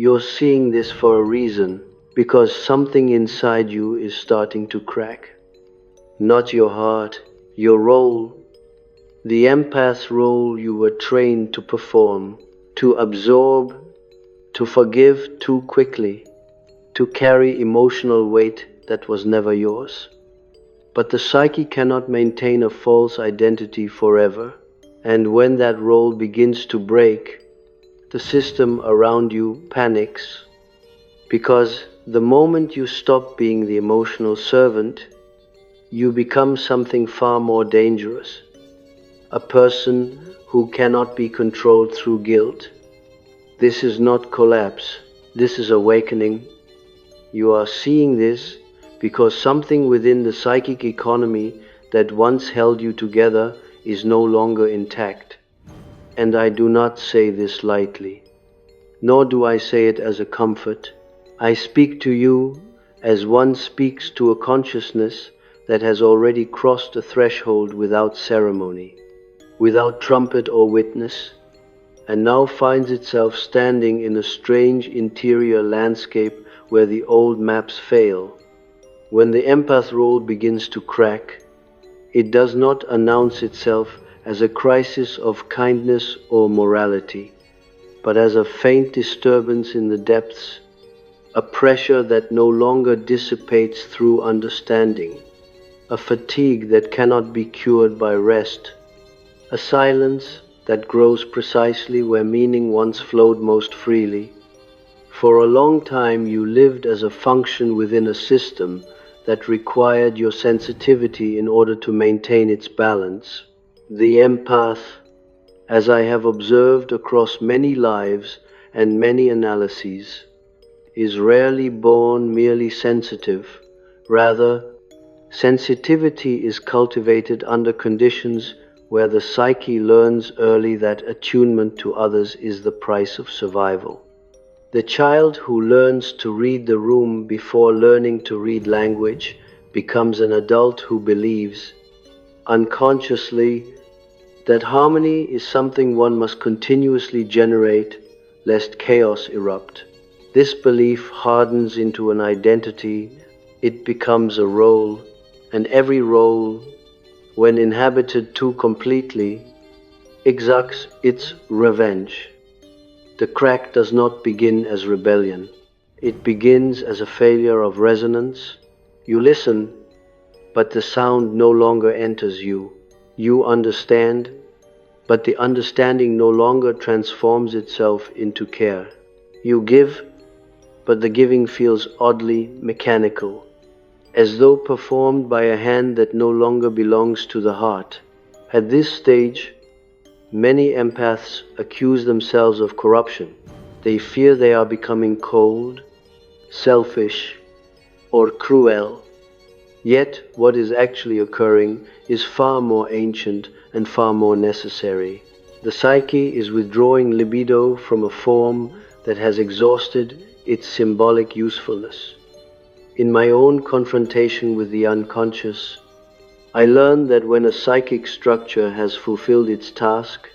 You're seeing this for a reason, because something inside you is starting to crack. Not your heart, your role, the empath role you were trained to perform, to absorb, to forgive too quickly, to carry emotional weight that was never yours. But the psyche cannot maintain a false identity forever, and when that role begins to break, the system around you panics, because the moment you stop being the emotional servant, you become something far more dangerous, a person who cannot be controlled through guilt. This is not collapse, this is awakening. You are seeing this because something within the psychic economy that once held you together is no longer intact. And I do not say this lightly, nor do I say it as a comfort. I speak to you as one speaks to a consciousness that has already crossed a threshold without ceremony, without trumpet or witness, and now finds itself standing in a strange interior landscape where the old maps fail. When the empath role begins to crack, it does not announce itself as a crisis of kindness or morality, but as a faint disturbance in the depths, a pressure that no longer dissipates through understanding, a fatigue that cannot be cured by rest, a silence that grows precisely where meaning once flowed most freely. For a long time you lived as a function within a system that required your sensitivity in order to maintain its balance. The empath, as I have observed across many lives and many analyses, is rarely born merely sensitive. Rather, sensitivity is cultivated under conditions where the psyche learns early that attunement to others is the price of survival. The child who learns to read the room before learning to read language becomes an adult who believes, unconsciously, that harmony is something one must continuously generate lest chaos erupt. This belief hardens into an identity, it becomes a role, and every role, when inhabited too completely, exacts its revenge. The crack does not begin as rebellion. It begins as a failure of resonance. You listen, but the sound no longer enters you. You understand, but the understanding no longer transforms itself into care. You give, but the giving feels oddly mechanical, as though performed by a hand that no longer belongs to the heart. At this stage, many empaths accuse themselves of corruption. They fear they are becoming cold, selfish, or cruel. Yet what is actually occurring is far more ancient and far more necessary. The psyche is withdrawing libido from a form that has exhausted its symbolic usefulness. In my own confrontation with the unconscious, I learned that when a psychic structure has fulfilled its task,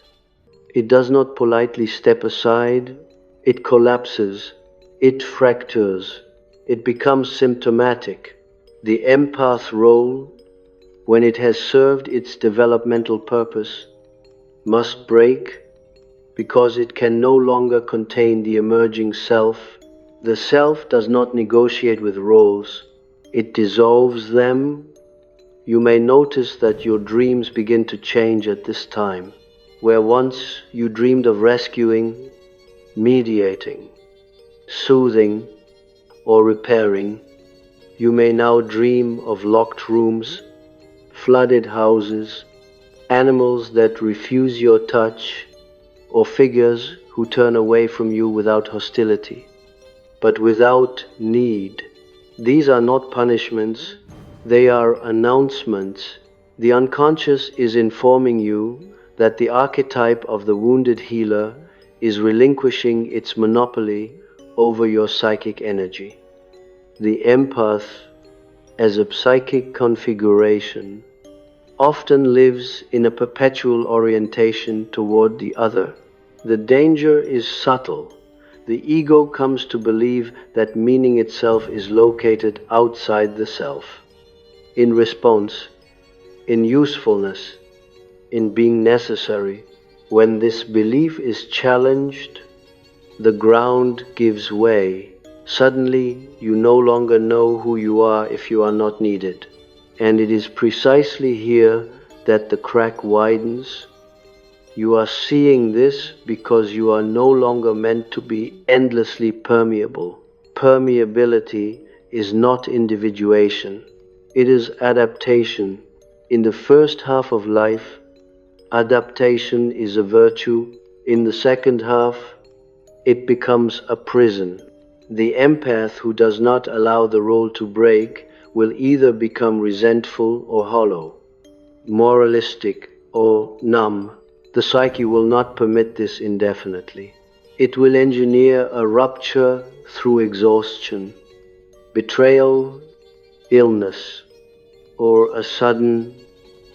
it does not politely step aside, it collapses, it fractures, it becomes symptomatic. The empath role, when it has served its developmental purpose, must break because it can no longer contain the emerging self. The self does not negotiate with roles, it dissolves them. You may notice that your dreams begin to change at this time. Where once you dreamed of rescuing, mediating, soothing, or repairing, you may now dream of locked rooms, flooded houses, animals that refuse your touch, or figures who turn away from you without hostility, but without need. These are not punishments, they are announcements. The unconscious is informing you that the archetype of the wounded healer is relinquishing its monopoly over your psychic energy. The empath, as a psychic configuration, often lives in a perpetual orientation toward the other. The danger is subtle, The ego comes to believe that meaning itself is located outside the self, in response, in usefulness, in being necessary. When this belief is challenged, the ground gives way. Suddenly, you no longer know who you are if you are not needed. And it is precisely here that the crack widens. You are seeing this because you are no longer meant to be endlessly permeable. Permeability is not individuation, it is adaptation. In the first half of life, adaptation is a virtue. In the second half, it becomes a prison. The empath who does not allow the role to break will either become resentful or hollow, moralistic or numb. The psyche will not permit this indefinitely. It will engineer a rupture through exhaustion, betrayal, illness, or a sudden,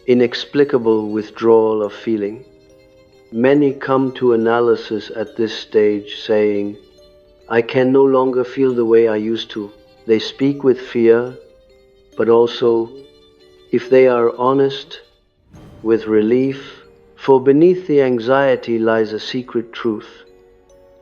inexplicable withdrawal of feeling. Many come to analysis at this stage saying, I can no longer feel the way I used to. They speak with fear, but also, if they are honest, with relief, for beneath the anxiety lies a secret truth.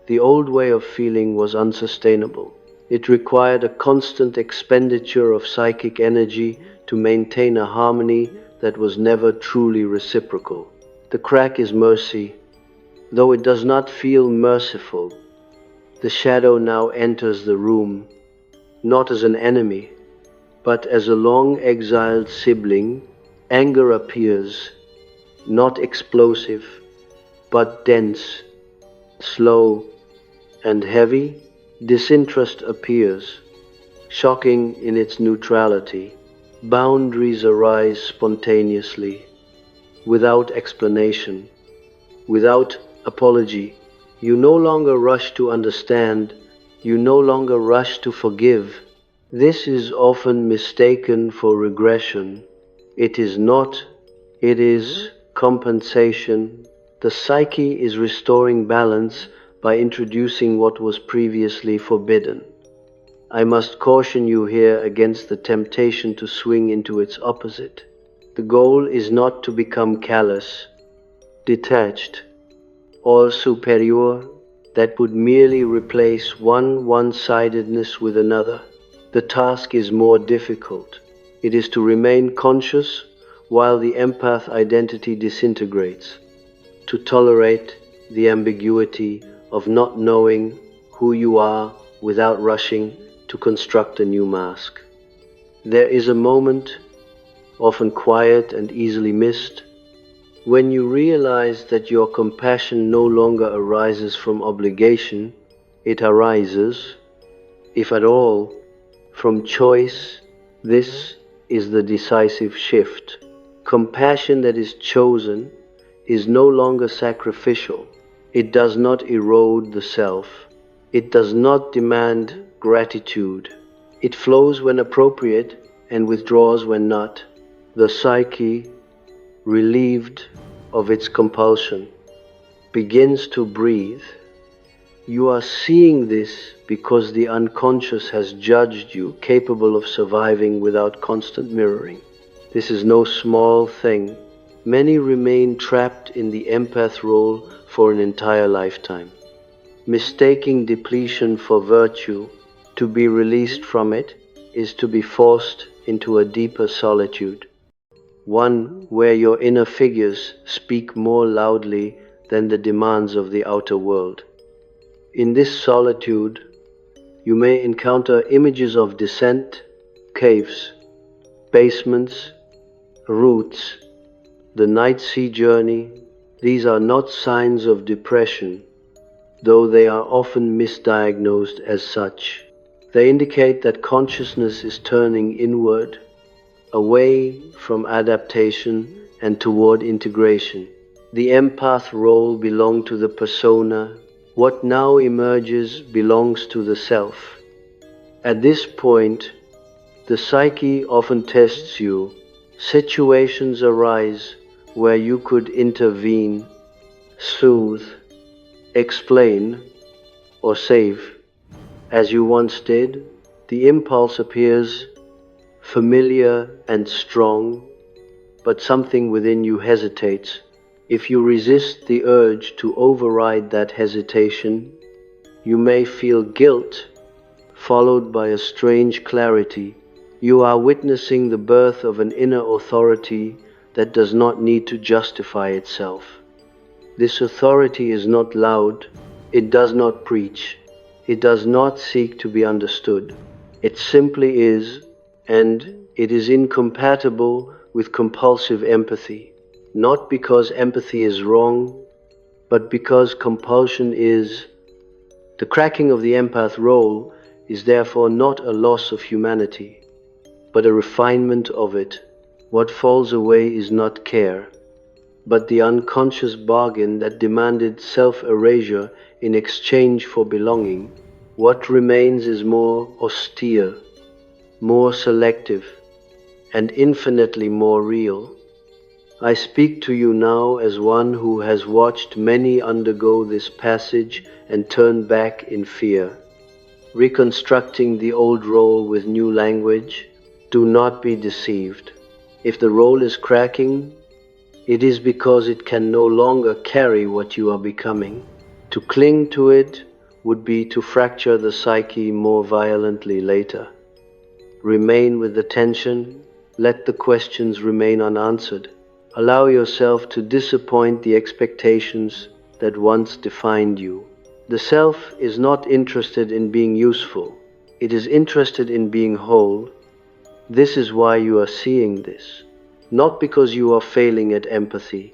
The old way of feeling was unsustainable. It required a constant expenditure of psychic energy to maintain a harmony that was never truly reciprocal. The crack is mercy, though it does not feel merciful. The shadow now enters the room, not as an enemy, but as a long-exiled sibling. Anger appears, not explosive, but dense, slow, and heavy. Disinterest appears, shocking in its neutrality. Boundaries arise spontaneously, without explanation, without apology. You no longer rush to understand, you no longer rush to forgive. This is often mistaken for regression. It is not, it is compensation. The psyche is restoring balance by introducing what was previously forbidden. I must caution you here against the temptation to swing into its opposite. The goal is not to become callous, detached, or superior, that would merely replace one-sidedness with another. The task is more difficult. It is to remain conscious while the empath identity disintegrates, to tolerate the ambiguity of not knowing who you are without rushing to construct a new mask. There is a moment, often quiet and easily missed, when you realize that your compassion no longer arises from obligation. It arises, if at all, from choice. This is the decisive shift. Compassion that is chosen is no longer sacrificial. It does not erode the self. It does not demand gratitude. It flows when appropriate and withdraws when not. The psyche, relieved of its compulsion, begins to breathe. You are seeing this because the unconscious has judged you capable of surviving without constant mirroring. This is no small thing. Many remain trapped in the empath role for an entire lifetime, mistaking depletion for virtue. To be released from it is to be forced into a deeper solitude, one where your inner figures speak more loudly than the demands of the outer world. In this solitude, you may encounter images of descent, caves, basements, roots, the night sea journey. These are not signs of depression, though they are often misdiagnosed as such. They indicate that consciousness is turning inward, away from adaptation and toward integration. The empath role belonged to the persona. What now emerges belongs to the self. At this point, the psyche often tests you. Situations arise where you could intervene, soothe, explain, or save, as you once did. The impulse appears familiar and strong, but something within you hesitates. If you resist the urge to override that hesitation, you may feel guilt, followed by a strange clarity. You are witnessing the birth of an inner authority that does not need to justify itself. This authority is not loud, it does not preach, it does not seek to be understood. It simply is, and it is incompatible with compulsive empathy. Not because empathy is wrong, but because compulsion is. The cracking of the empath role is therefore not a loss of humanity, but a refinement of it. What falls away is not care, but the unconscious bargain that demanded self-erasure in exchange for belonging. What remains is more austere, more selective, and infinitely more real. I speak to you now as one who has watched many undergo this passage and turn back in fear, reconstructing the old role with new language. Do not be deceived. If the role is cracking, it is because it can no longer carry what you are becoming. To cling to it would be to fracture the psyche more violently later. Remain with the tension, let the questions remain unanswered. Allow yourself to disappoint the expectations that once defined you. The self is not interested in being useful, it is interested in being whole. This is why you are seeing this. Not because you are failing at empathy,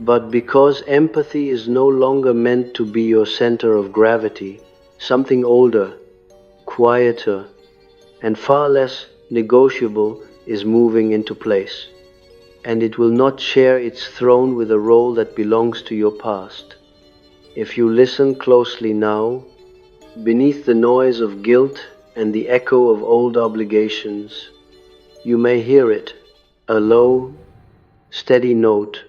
but because empathy is no longer meant to be your center of gravity. Something older, quieter, and far less negotiable is moving into place, and it will not share its throne with a role that belongs to your past. If you listen closely now, beneath the noise of guilt and the echo of old obligations, you may hear it, a low, steady note.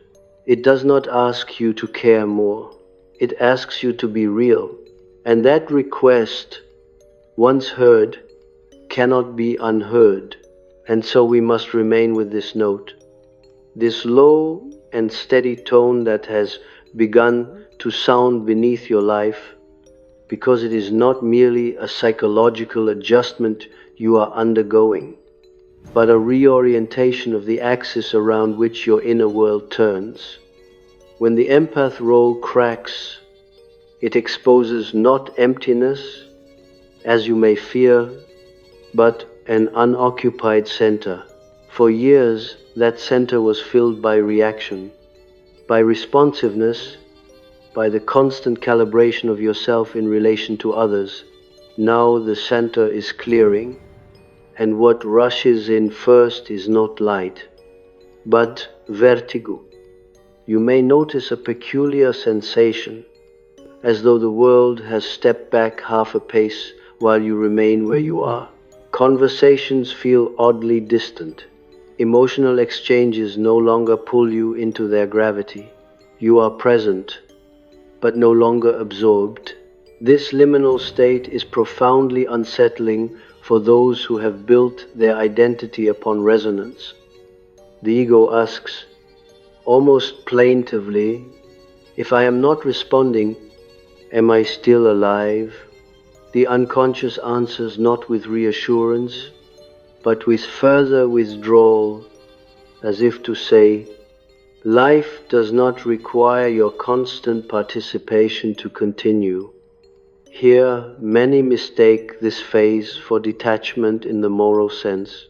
It does not ask you to care more, it asks you to be real, and that request, once heard, cannot be unheard, and so we must remain with this note. This low and steady tone that has begun to sound beneath your life, because it is not merely a psychological adjustment you are undergoing, but a reorientation of the axis around which your inner world turns. When the empath role cracks, it exposes not emptiness, as you may fear, but an unoccupied center. For years, that center was filled by reaction, by responsiveness, by the constant calibration of yourself in relation to others. Now the center is clearing, and what rushes in first is not light, but vertigo. You may notice a peculiar sensation, as though the world has stepped back half a pace while you remain where you are. Conversations feel oddly distant. Emotional exchanges no longer pull you into their gravity. You are present, but no longer absorbed. This liminal state is profoundly unsettling for those who have built their identity upon resonance. The ego asks, almost plaintively, if I am not responding, am I still alive? The unconscious answers not with reassurance, but with further withdrawal, as if to say, life does not require your constant participation to continue. Here, many mistake this phase for detachment in the moral sense,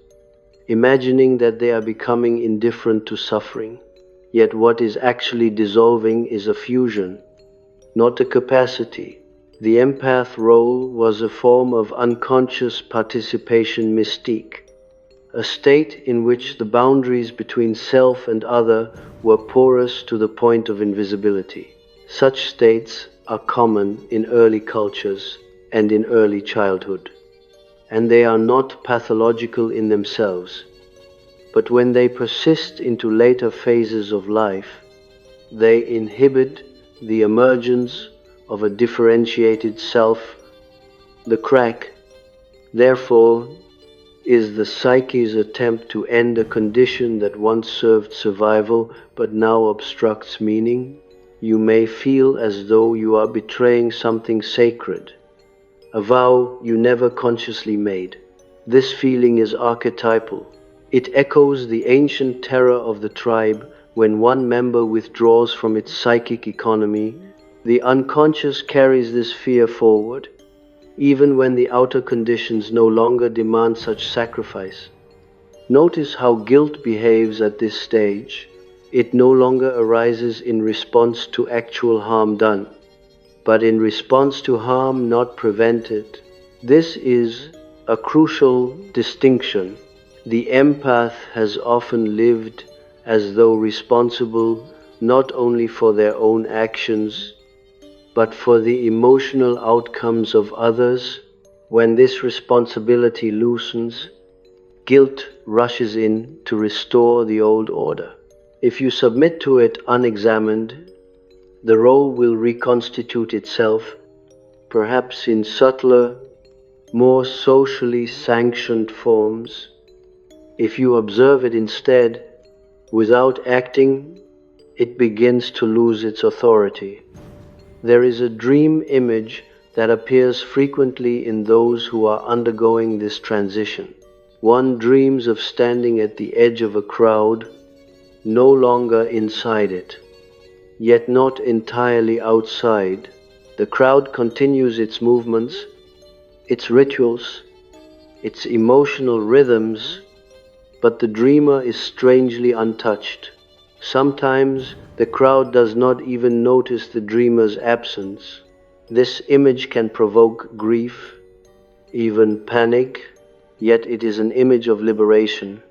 imagining that they are becoming indifferent to suffering. Yet what is actually dissolving is a fusion, not a capacity. The empath role was a form of unconscious participation mystique, a state in which the boundaries between self and other were porous to the point of invisibility. Such states are common in early cultures and in early childhood, and they are not pathological in themselves, but when they persist into later phases of life, they inhibit the emergence of a differentiated self. The crack, therefore, is the psyche's attempt to end a condition that once served survival but now obstructs meaning. You may feel as though you are betraying something sacred, a vow you never consciously made. This feeling is archetypal. It echoes the ancient terror of the tribe when one member withdraws from its psychic economy. The unconscious carries this fear forward, even when the outer conditions no longer demand such sacrifice. Notice how guilt behaves at this stage. It no longer arises in response to actual harm done, but in response to harm not prevented. This is a crucial distinction. The empath has often lived as though responsible not only for their own actions, but for the emotional outcomes of others. When this responsibility loosens, guilt rushes in to restore the old order. If you submit to it unexamined, the role will reconstitute itself, perhaps in subtler, more socially sanctioned forms. If you observe it instead, without acting, it begins to lose its authority. There is a dream image that appears frequently in those who are undergoing this transition. One dreams of standing at the edge of a crowd, no longer inside it, yet not entirely outside. The crowd continues its movements, its rituals, its emotional rhythms, but the dreamer is strangely untouched. Sometimes the crowd does not even notice the dreamer's absence. This image can provoke grief, even panic, yet it is an image of liberation.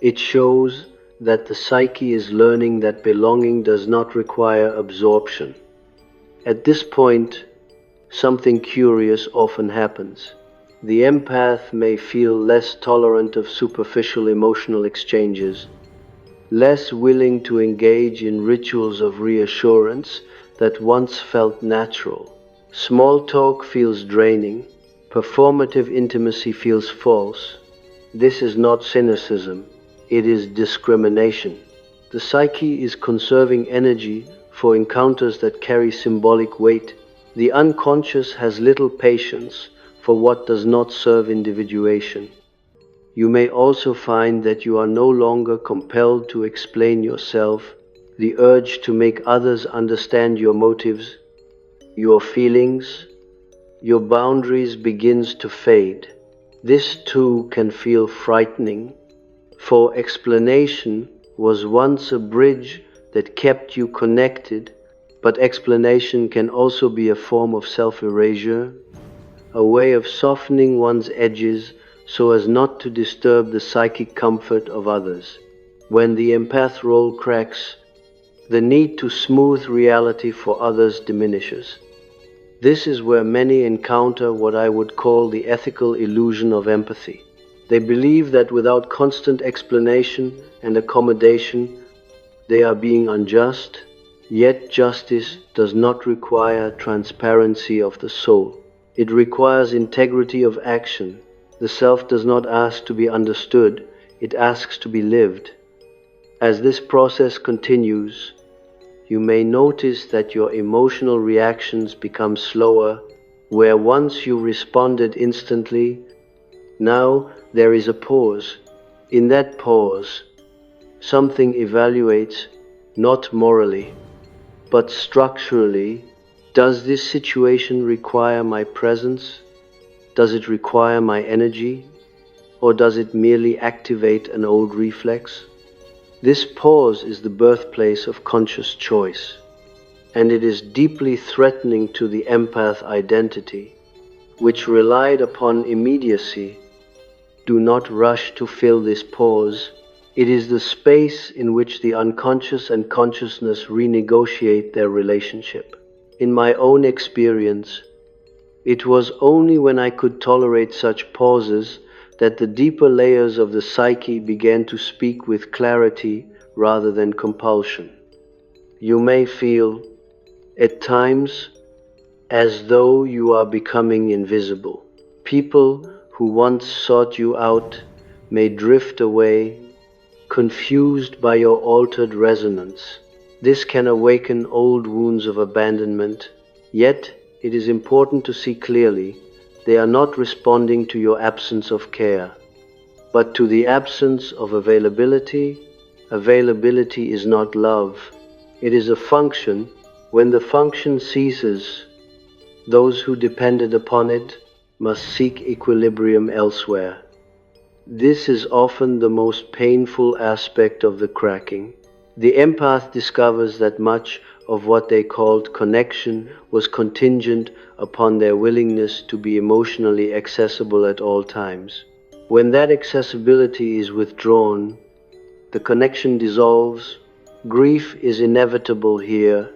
It shows that the psyche is learning that belonging does not require absorption. At this point, something curious often happens. The empath may feel less tolerant of superficial emotional exchanges, less willing to engage in rituals of reassurance that once felt natural. Small talk feels draining, performative intimacy feels false. This is not cynicism, it is discrimination. The psyche is conserving energy for encounters that carry symbolic weight. The unconscious has little patience for what does not serve individuation. You may also find that you are no longer compelled to explain yourself. The urge to make others understand your motives, your feelings, your boundaries begins to fade. This too can feel frightening, for explanation was once a bridge that kept you connected, but explanation can also be a form of self-erasure, a way of softening one's edges so as not to disturb the psychic comfort of others. When the empath role cracks, the need to smooth reality for others diminishes. This is where many encounter what I would call the ethical illusion of empathy. They believe that without constant explanation and accommodation, they are being unjust, yet justice does not require transparency of the soul. It requires integrity of action. The self does not ask to be understood, it asks to be lived. As this process continues, you may notice that your emotional reactions become slower. Where once you responded instantly, now there is a pause. In that pause, something evaluates, not morally, but structurally. Does this situation require my presence? Does it require my energy? Or does it merely activate an old reflex? This pause is the birthplace of conscious choice, and it is deeply threatening to the empath identity, which relied upon immediacy. Do not rush to fill this pause. It is the space in which the unconscious and consciousness renegotiate their relationship. In my own experience, it was only when I could tolerate such pauses that the deeper layers of the psyche began to speak with clarity rather than compulsion. You may feel, at times, as though you are becoming invisible. People who once sought you out may drift away, confused by your altered resonance. This can awaken old wounds of abandonment, yet it is important to see clearly they are not responding to your absence of care, but to the absence of availability. Availability is not love, it is a function. When the function ceases, those who depended upon it must seek equilibrium elsewhere. This is often the most painful aspect of the cracking. The empath discovers that much of what they called connection was contingent upon their willingness to be emotionally accessible at all times. When that accessibility is withdrawn, the connection dissolves. Grief is inevitable here,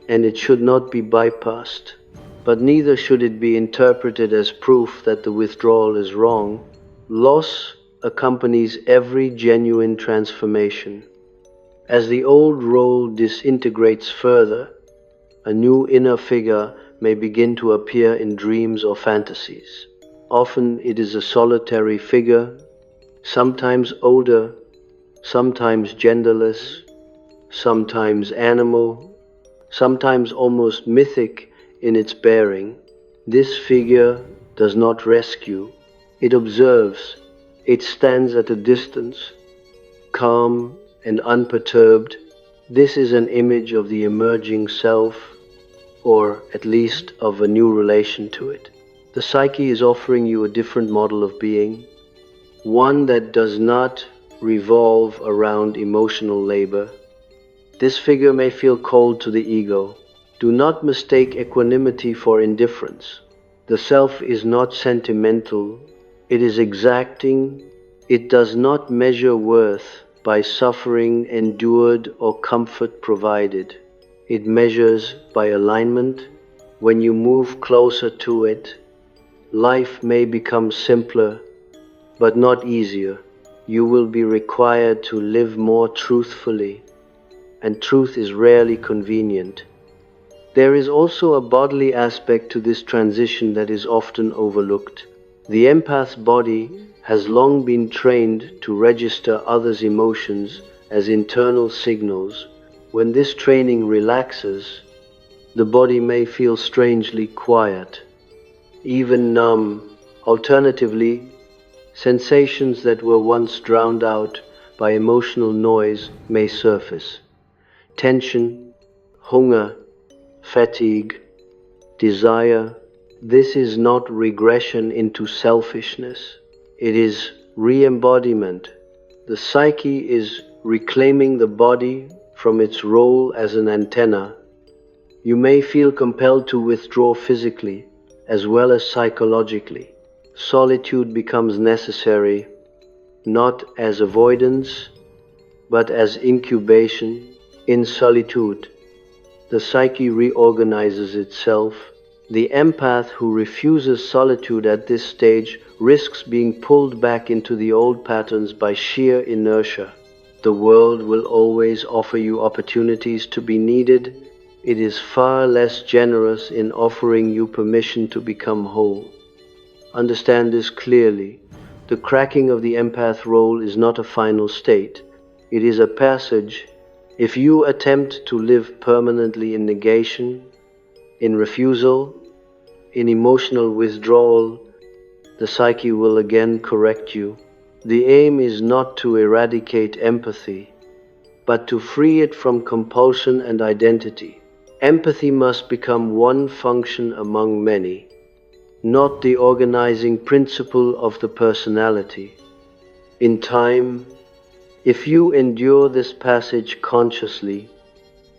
and it should not be bypassed. But neither should it be interpreted as proof that the withdrawal is wrong. Loss accompanies every genuine transformation. As the old role disintegrates further, a new inner figure may begin to appear in dreams or fantasies. Often it is a solitary figure, sometimes older, sometimes genderless, sometimes animal, sometimes almost mythic in its bearing. This figure does not rescue, it observes. It stands at a distance, calm and unperturbed. This is an image of the emerging self, or at least of a new relation to it. The psyche is offering you a different model of being, one that does not revolve around emotional labor. This figure may feel cold to the ego. Do not mistake equanimity for indifference. The self is not sentimental, it is exacting. It does not measure worth by suffering endured or comfort provided. It measures by alignment. When you move closer to it, life may become simpler, but not easier. You will be required to live more truthfully, and truth is rarely convenient. There is also a bodily aspect to this transition that is often overlooked. The empath's body has long been trained to register others' emotions as internal signals. When this training relaxes, the body may feel strangely quiet, even numb. Alternatively, sensations that were once drowned out by emotional noise may surface. Tension, hunger, fatigue, desire. This is not regression into selfishness. It is re-embodiment. The psyche is reclaiming the body from its role as an antenna. You may feel compelled to withdraw physically as well as psychologically. Solitude becomes necessary, not as avoidance, but as incubation. In solitude, the psyche reorganizes itself. The empath who refuses solitude at this stage risks being pulled back into the old patterns by sheer inertia. The world will always offer you opportunities to be needed. It is far less generous in offering you permission to become whole. Understand this clearly. The cracking of the empath role is not a final state. It is a passage. If you attempt to live permanently in negation, in refusal, in emotional withdrawal, the psyche will again correct you. The aim is not to eradicate empathy, but to free it from compulsion and identity. Empathy must become one function among many, not the organizing principle of the personality. In time, if you endure this passage consciously,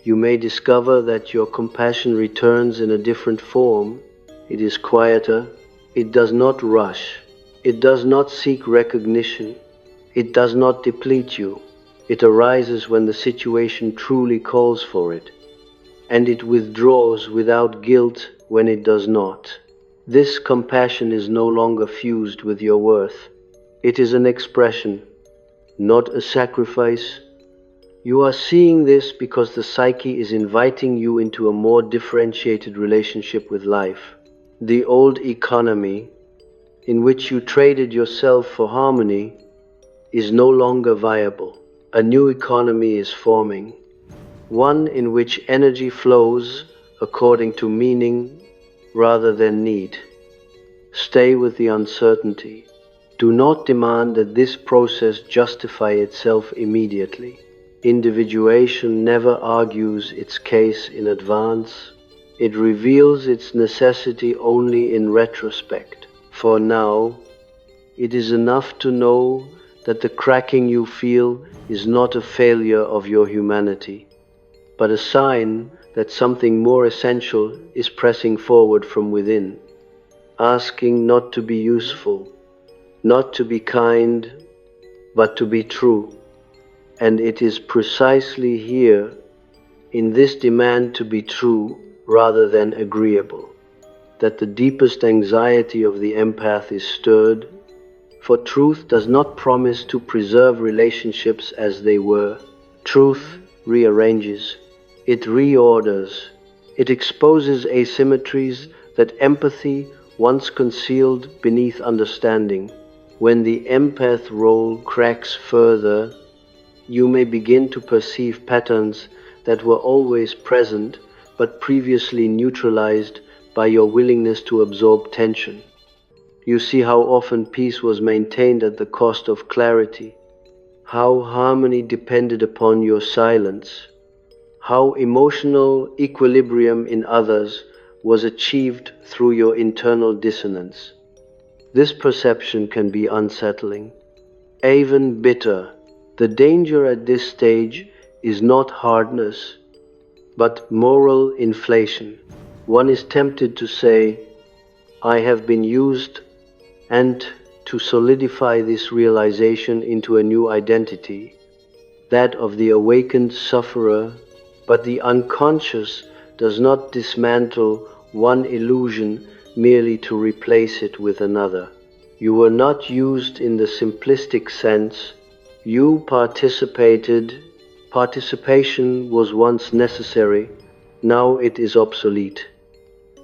you may discover that your compassion returns in a different form. It is quieter. It does not rush. It does not seek recognition. It does not deplete you. It arises when the situation truly calls for it, and it withdraws without guilt when it does not. This compassion is no longer fused with your worth. It is an expression, not a sacrifice. You are seeing this because the psyche is inviting you into a more differentiated relationship with life. The old economy, in which you traded yourself for harmony, is no longer viable. A new economy is forming, one in which energy flows according to meaning rather than need. Stay with the uncertainty. Do not demand that this process justify itself immediately. Individuation never argues its case in advance. It reveals its necessity only in retrospect. For now, it is enough to know that the cracking you feel is not a failure of your humanity, but a sign that something more essential is pressing forward from within, asking not to be useful, not to be kind, but to be true. And it is precisely here, in this demand to be true rather than agreeable, that the deepest anxiety of the empath is stirred, for truth does not promise to preserve relationships as they were. Truth rearranges, it reorders, it exposes asymmetries that empathy once concealed beneath understanding. When the empath role cracks further, you may begin to perceive patterns that were always present but previously neutralized by your willingness to absorb tension. You see how often peace was maintained at the cost of clarity, how harmony depended upon your silence, how emotional equilibrium in others was achieved through your internal dissonance. This perception can be unsettling, even bitter. The danger at this stage is not hardness, but moral inflation. One is tempted to say, I have been used, and to solidify this realization into a new identity, that of the awakened sufferer. But the unconscious does not dismantle one illusion merely to replace it with another. You were not used in the simplistic sense. You participated. Participation was once necessary, now it is obsolete.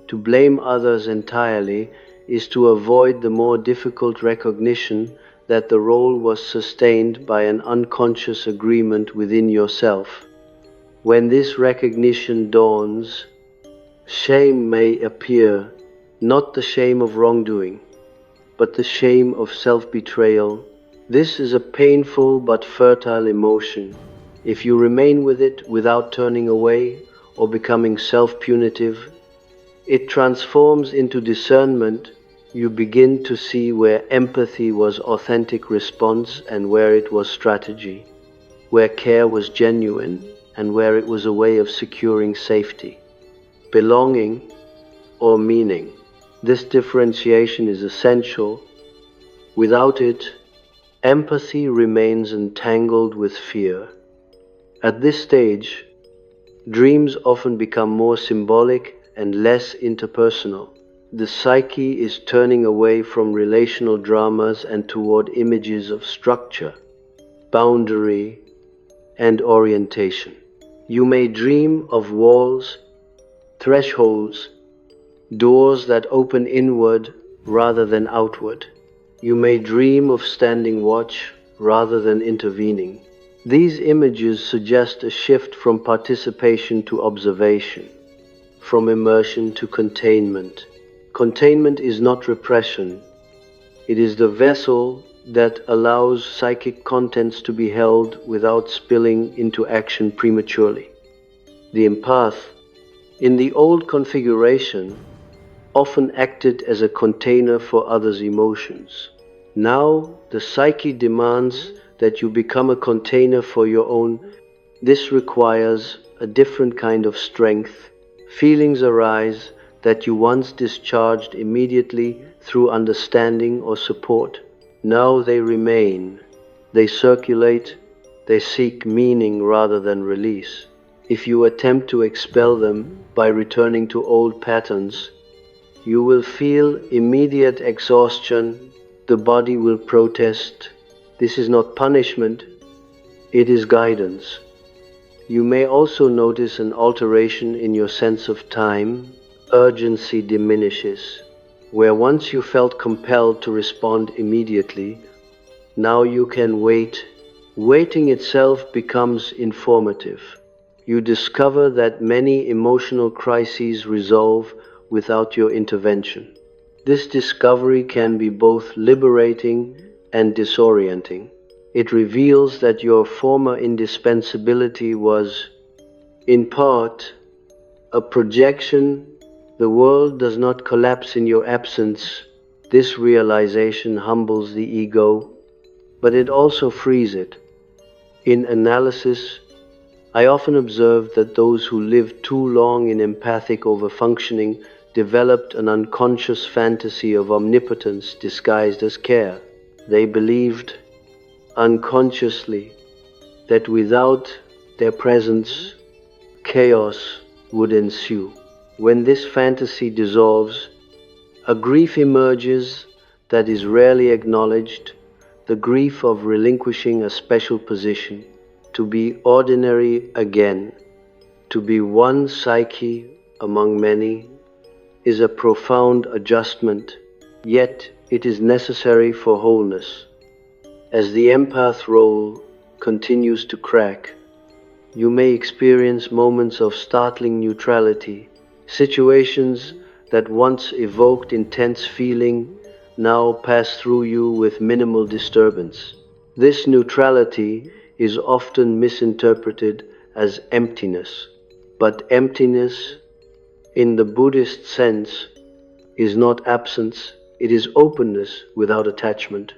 To blame others entirely is to avoid the more difficult recognition that the role was sustained by an unconscious agreement within yourself. When this recognition dawns, shame may appear, not the shame of wrongdoing, but the shame of self-betrayal. This is a painful but fertile emotion. If you remain with it without turning away or becoming self-punitive, it transforms into discernment. You begin to see where empathy was authentic response and where it was strategy, where care was genuine and where it was a way of securing safety, belonging, or meaning. This differentiation is essential. Without it, empathy remains entangled with fear. At this stage, dreams often become more symbolic and less interpersonal. The psyche is turning away from relational dramas and toward images of structure, boundary, and orientation. You may dream of walls, thresholds, doors that open inward rather than outward. You may dream of standing watch rather than intervening. These images suggest a shift from participation to observation, from immersion to containment. Containment is not repression. It is the vessel that allows psychic contents to be held without spilling into action prematurely. The empath, in the old configuration, often acted as a container for others' emotions. Now, the psyche demands that you become a container for your own. This requires a different kind of strength. Feelings arise that you once discharged immediately through understanding or support. Now they remain, they circulate, they seek meaning rather than release. If you attempt to expel them by returning to old patterns, you will feel immediate exhaustion. The body will protest. This is not punishment, it is guidance. You may also notice an alteration in your sense of time. Urgency diminishes. Where once you felt compelled to respond immediately, now you can wait. Waiting itself becomes informative. You discover that many emotional crises resolve without your intervention. This discovery can be both liberating and disorienting. It reveals that your former indispensability was, in part, a projection. The world does not collapse in your absence. This realization humbles the ego, but it also frees it. In analysis, I often observed that those who lived too long in empathic overfunctioning developed an unconscious fantasy of omnipotence disguised as care. They believed, unconsciously, that without their presence, chaos would ensue. When this fantasy dissolves, a grief emerges that is rarely acknowledged, the grief of relinquishing a special position, to be ordinary again, to be one psyche among many, is a profound adjustment, yet it is necessary for wholeness. As the empath role continues to crack, you may experience moments of startling neutrality, situations that once evoked intense feeling now pass through you with minimal disturbance. This neutrality is often misinterpreted as emptiness, but emptiness, in the Buddhist sense, is not absence, it is openness without attachment.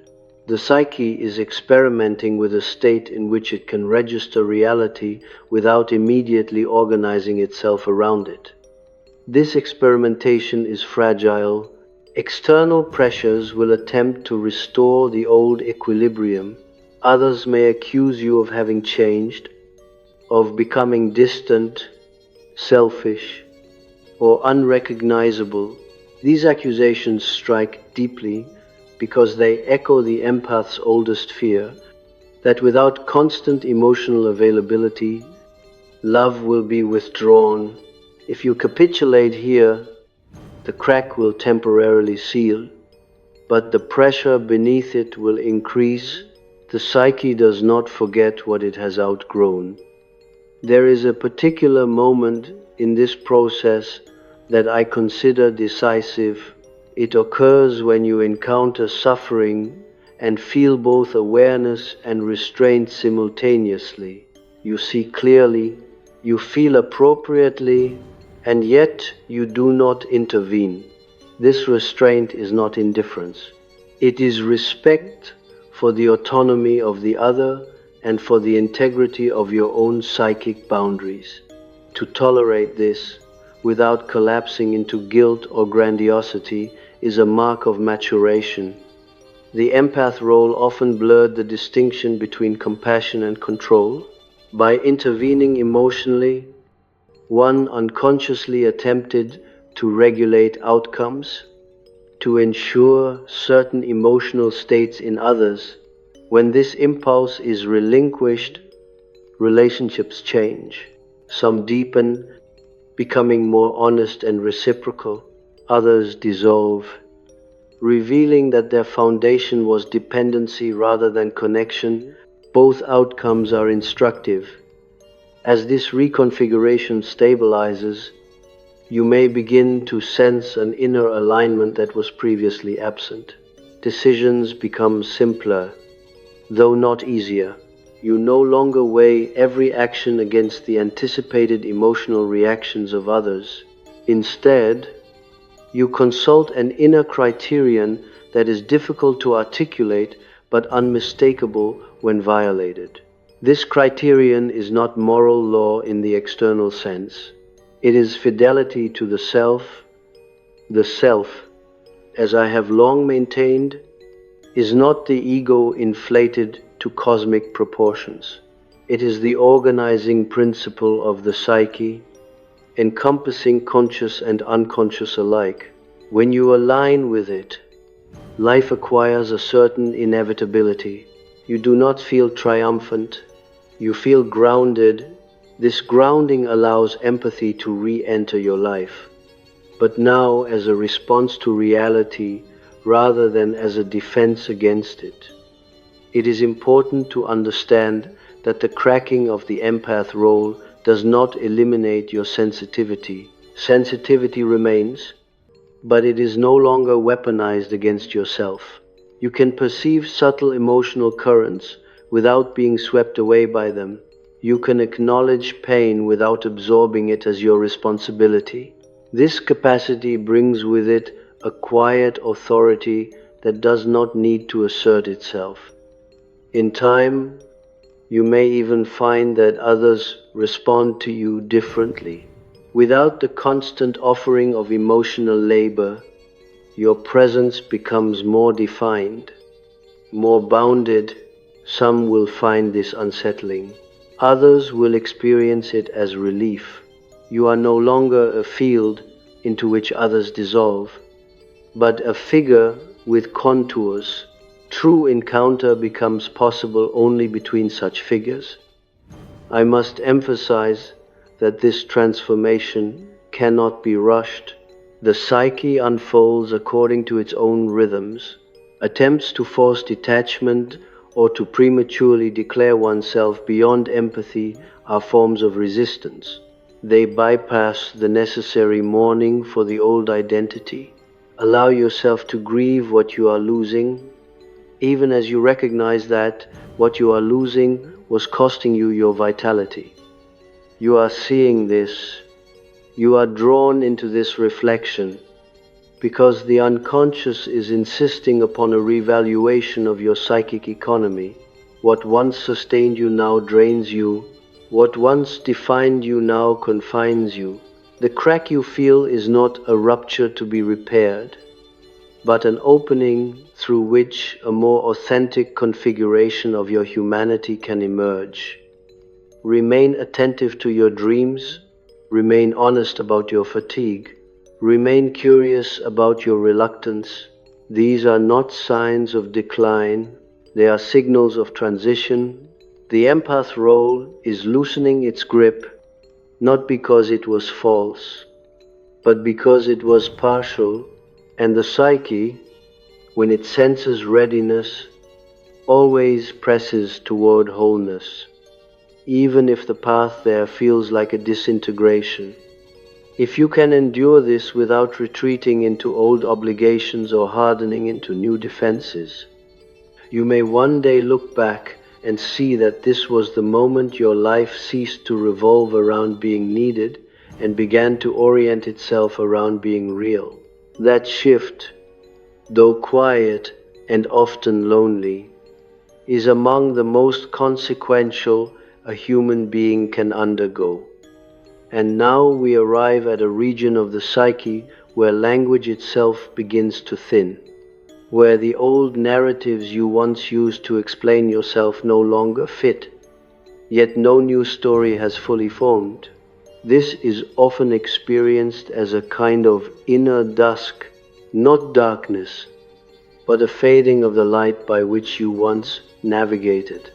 The psyche is experimenting with a state in which it can register reality without immediately organizing itself around it. This experimentation is fragile. External pressures will attempt to restore the old equilibrium. Others may accuse you of having changed, of becoming distant, selfish, or unrecognizable. These accusations strike deeply because they echo the empath's oldest fear, that without constant emotional availability, love will be withdrawn. If you capitulate here, the crack will temporarily seal, but the pressure beneath it will increase. The psyche does not forget what it has outgrown. There is a particular moment in this process that I consider decisive. It occurs when you encounter suffering and feel both awareness and restraint simultaneously. You see clearly, you feel appropriately, and yet you do not intervene. This restraint is not indifference. It is respect for the autonomy of the other and for the integrity of your own psychic boundaries. To tolerate this without collapsing into guilt or grandiosity is a mark of maturation. The empath role often blurred the distinction between compassion and control. By intervening emotionally, one unconsciously attempted to regulate outcomes, to ensure certain emotional states in others. When this impulse is relinquished, relationships change. Some deepen, becoming more honest and reciprocal. Others dissolve, revealing that their foundation was dependency rather than connection. Both outcomes are instructive. As this reconfiguration stabilizes, you may begin to sense an inner alignment that was previously absent. Decisions become simpler, though not easier. You no longer weigh every action against the anticipated emotional reactions of others. Instead, you consult an inner criterion that is difficult to articulate but unmistakable when violated. This criterion is not moral law in the external sense. It is fidelity to the self. The self, as I have long maintained, is not the ego inflated to cosmic proportions. It is the organizing principle of the psyche, encompassing conscious and unconscious alike. When you align with it, life acquires a certain inevitability. You do not feel triumphant, you feel grounded, This grounding allows empathy to re-enter your life, but now as a response to reality rather than as a defense against it. It is important to understand that the cracking of the empath role does not eliminate your sensitivity. Sensitivity remains, but it is no longer weaponized against yourself. You can perceive subtle emotional currents without being swept away by them. You can acknowledge pain without absorbing it as your responsibility. This capacity brings with it a quiet authority that does not need to assert itself. In time, you may even find that others respond to you differently. Without the constant offering of emotional labor, your presence becomes more defined, more bounded. Some will find this unsettling. Others will experience it as relief. You are no longer a field into which others dissolve, but a figure with contours. True encounter becomes possible only between such figures. I must emphasize that this transformation cannot be rushed. The psyche unfolds according to its own rhythms. Attempts to force detachment or to prematurely declare oneself beyond empathy are forms of resistance. They bypass the necessary mourning for the old identity. Allow yourself to grieve what you are losing, even as you recognize that what you are losing was costing you your vitality. You are seeing this. You are drawn into this reflection because the unconscious is insisting upon a revaluation of your psychic economy. What once sustained you now drains you. What once defined you now confines you. The crack you feel is not a rupture to be repaired, but an opening through which a more authentic configuration of your humanity can emerge. Remain attentive to your dreams, remain honest about your fatigue, remain curious about your reluctance. These are not signs of decline, they are signals of transition. The empath role is loosening its grip, not because it was false, but because it was partial, and the psyche, when it senses readiness, always presses toward wholeness, even if the path there feels like a disintegration. If you can endure this without retreating into old obligations or hardening into new defenses, you may one day look back and see that this was the moment your life ceased to revolve around being needed and began to orient itself around being real. That shift, though quiet and often lonely, is among the most consequential a human being can undergo. And now we arrive at a region of the psyche where language itself begins to thin, where the old narratives you once used to explain yourself no longer fit, yet no new story has fully formed. This is often experienced as a kind of inner dusk, not darkness, but a fading of the light by which you once navigated.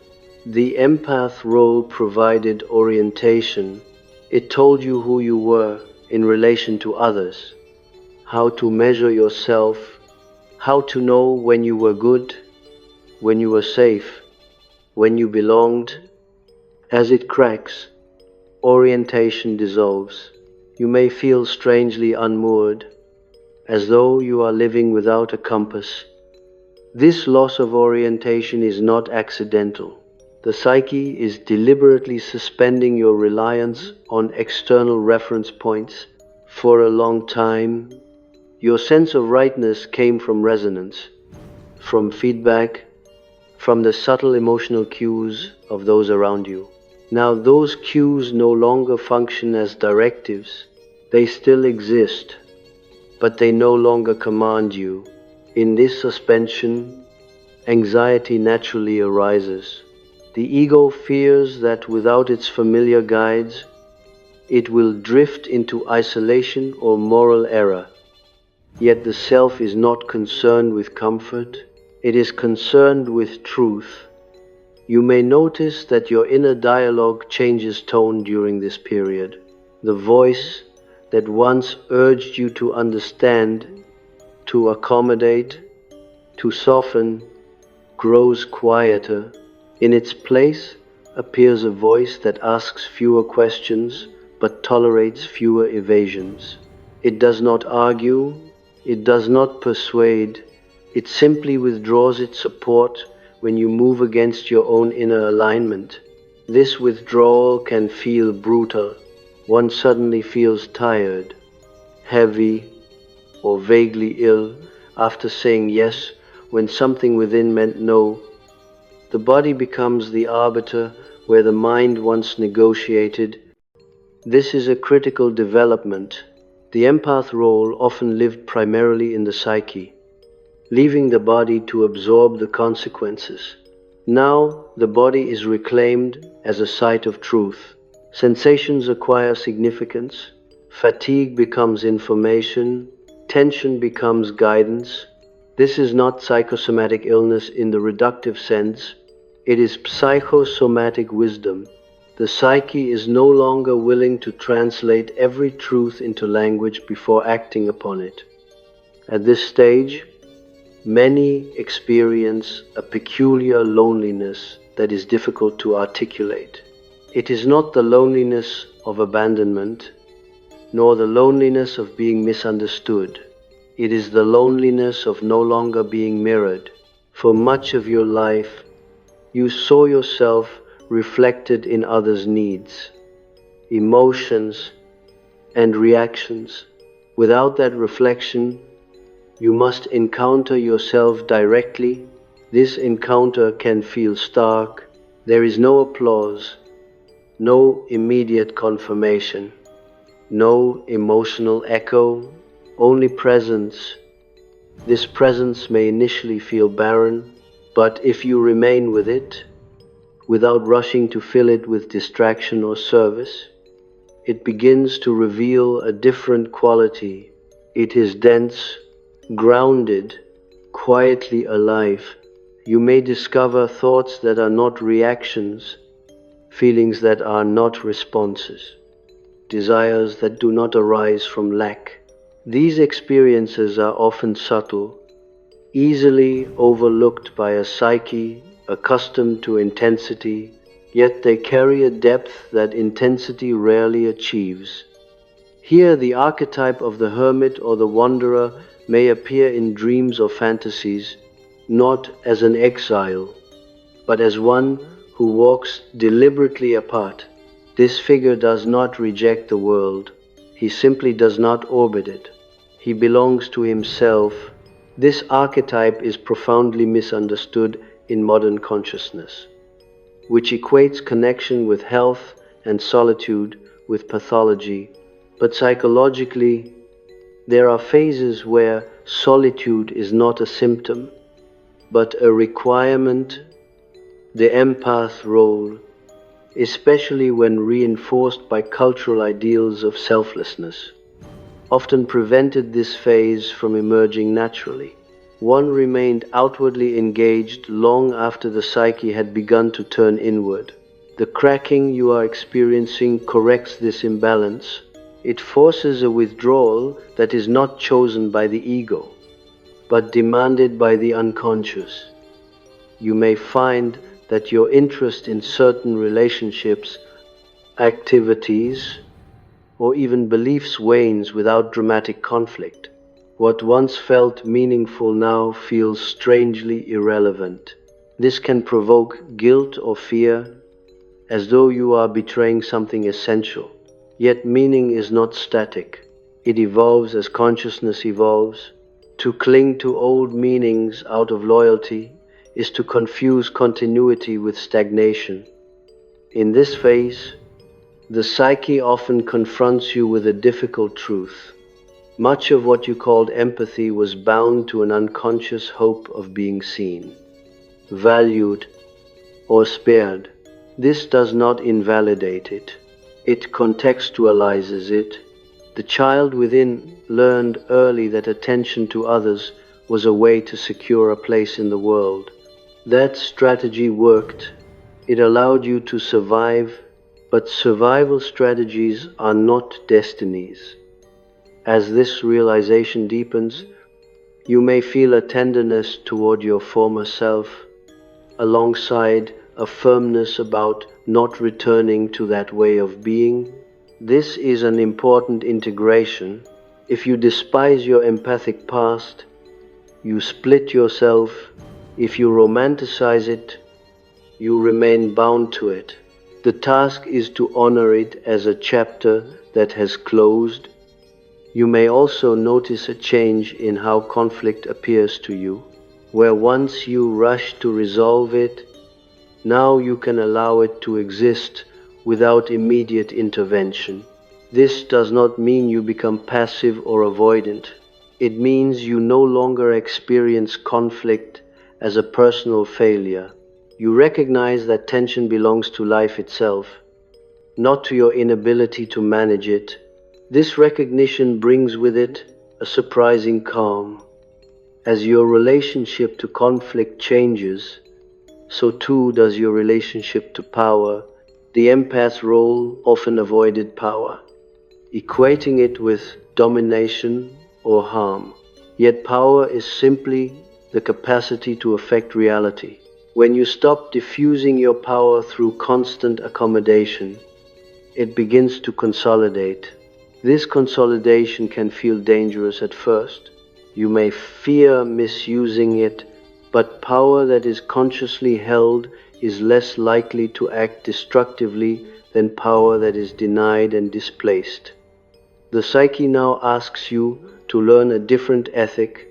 The empath role provided orientation. It told you who you were in relation to others, how to measure yourself, how to know when you were good, when you were safe, when you belonged. As it cracks, orientation dissolves. You may feel strangely unmoored, as though you are living without a compass. This loss of orientation is not accidental. The psyche is deliberately suspending your reliance on external reference points. For a long time, your sense of rightness came from resonance, from feedback, from the subtle emotional cues of those around you. Now those cues no longer function as directives. They still exist, but they no longer command you. In this suspension, anxiety naturally arises. The ego fears that without its familiar guides, it will drift into isolation or moral error. Yet the self is not concerned with comfort, it is concerned with truth. You may notice that your inner dialogue changes tone during this period. The voice that once urged you to understand, to accommodate, to soften, grows quieter. In its place appears a voice that asks fewer questions but tolerates fewer evasions. It does not argue, it does not persuade, it simply withdraws its support when you move against your own inner alignment. This withdrawal can feel brutal. One suddenly feels tired, heavy, or vaguely ill after saying yes when something within meant no. The body becomes the arbiter where the mind once negotiated. This is a critical development. The empath role often lived primarily in the psyche, leaving the body to absorb the consequences. Now, the body is reclaimed as a site of truth. Sensations acquire significance, fatigue becomes information, tension becomes guidance. This is not psychosomatic illness in the reductive sense, it is psychosomatic wisdom. The psyche is no longer willing to translate every truth into language before acting upon it. At this stage, many experience a peculiar loneliness that is difficult to articulate. It is not the loneliness of abandonment, nor the loneliness of being misunderstood. It is the loneliness of no longer being mirrored. For much of your life, you saw yourself reflected in others' needs, emotions, and reactions. Without that reflection, you must encounter yourself directly. This encounter can feel stark. There is no applause, no immediate confirmation, no emotional echo, only presence. This presence may initially feel barren, but if you remain with it, without rushing to fill it with distraction or service, it begins to reveal a different quality. It is dense, grounded, quietly alive. You may discover thoughts that are not reactions, feelings that are not responses, desires that do not arise from lack. These experiences are often subtle, easily overlooked by a psyche accustomed to intensity, yet they carry a depth that intensity rarely achieves. Here, the archetype of the hermit or the wanderer may appear in dreams or fantasies, not as an exile, but as one who walks deliberately apart. This figure does not reject the world, he simply does not orbit it. He belongs to himself. This archetype is profoundly misunderstood in modern consciousness, which equates connection with health and solitude with pathology. But psychologically, there are phases where solitude is not a symptom, but a requirement. The empath role, especially when reinforced by cultural ideals of selflessness, often prevented this phase from emerging naturally. One remained outwardly engaged long after the psyche had begun to turn inward. The cracking you are experiencing corrects this imbalance. It forces a withdrawal that is not chosen by the ego, but demanded by the unconscious. You may find that your interest in certain relationships, activities, or even beliefs wanes without dramatic conflict. What once felt meaningful now feels strangely irrelevant. This can provoke guilt or fear, as though you are betraying something essential. Yet meaning is not static. It evolves as consciousness evolves. To cling to old meanings out of loyalty is to confuse continuity with stagnation. In this phase, the psyche often confronts you with a difficult truth. Much of what you called empathy was bound to an unconscious hope of being seen, valued, or spared. This does not invalidate it. It contextualizes it. The child within learned early that attention to others was a way to secure a place in the world. That strategy worked, It allowed you to survive, but survival strategies are not destinies. As this realization deepens, you may feel a tenderness toward your former self, alongside a firmness about not returning to that way of being. This is an important integration. If you despise your empathic past, you split yourself. If you romanticize it, you remain bound to it. The task is to honor it as a chapter that has closed. You may also notice a change in how conflict appears to you. Where once you rushed to resolve it, now you can allow it to exist without immediate intervention. This does not mean you become passive or avoidant. It means you no longer experience conflict as a personal failure. You recognize that tension belongs to life itself, not to your inability to manage it. This recognition brings with it a surprising calm. As your relationship to conflict changes, so too does your relationship to power. The empath's role often avoided power, equating it with domination or harm. Yet power is simply the capacity to affect reality. When you stop diffusing your power through constant accommodation, it begins to consolidate. This consolidation can feel dangerous at first. You may fear misusing it, but power that is consciously held is less likely to act destructively than power that is denied and displaced. The psyche now asks you to learn a different ethic,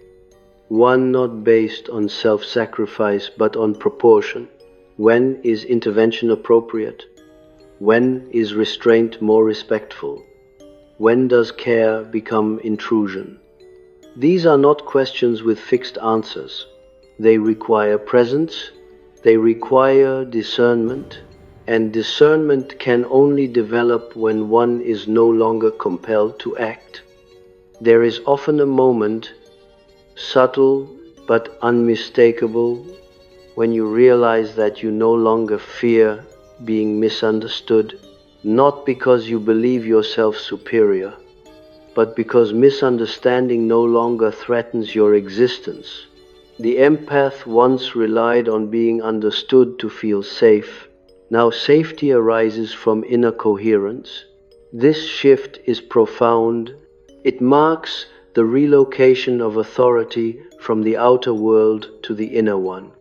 one not based on self-sacrifice but on proportion. When is intervention appropriate? When is restraint more respectful? When does care become intrusion? These are not questions with fixed answers. They require presence, they require discernment, and discernment can only develop when one is no longer compelled to act. There is often a moment, subtle but unmistakable, when you realize that you no longer fear being misunderstood, not because you believe yourself superior, but because misunderstanding no longer threatens your existence. The empath once relied on being understood to feel safe. Now safety arises from inner coherence. This shift is profound. It marks the relocation of authority from the outer world to the inner one.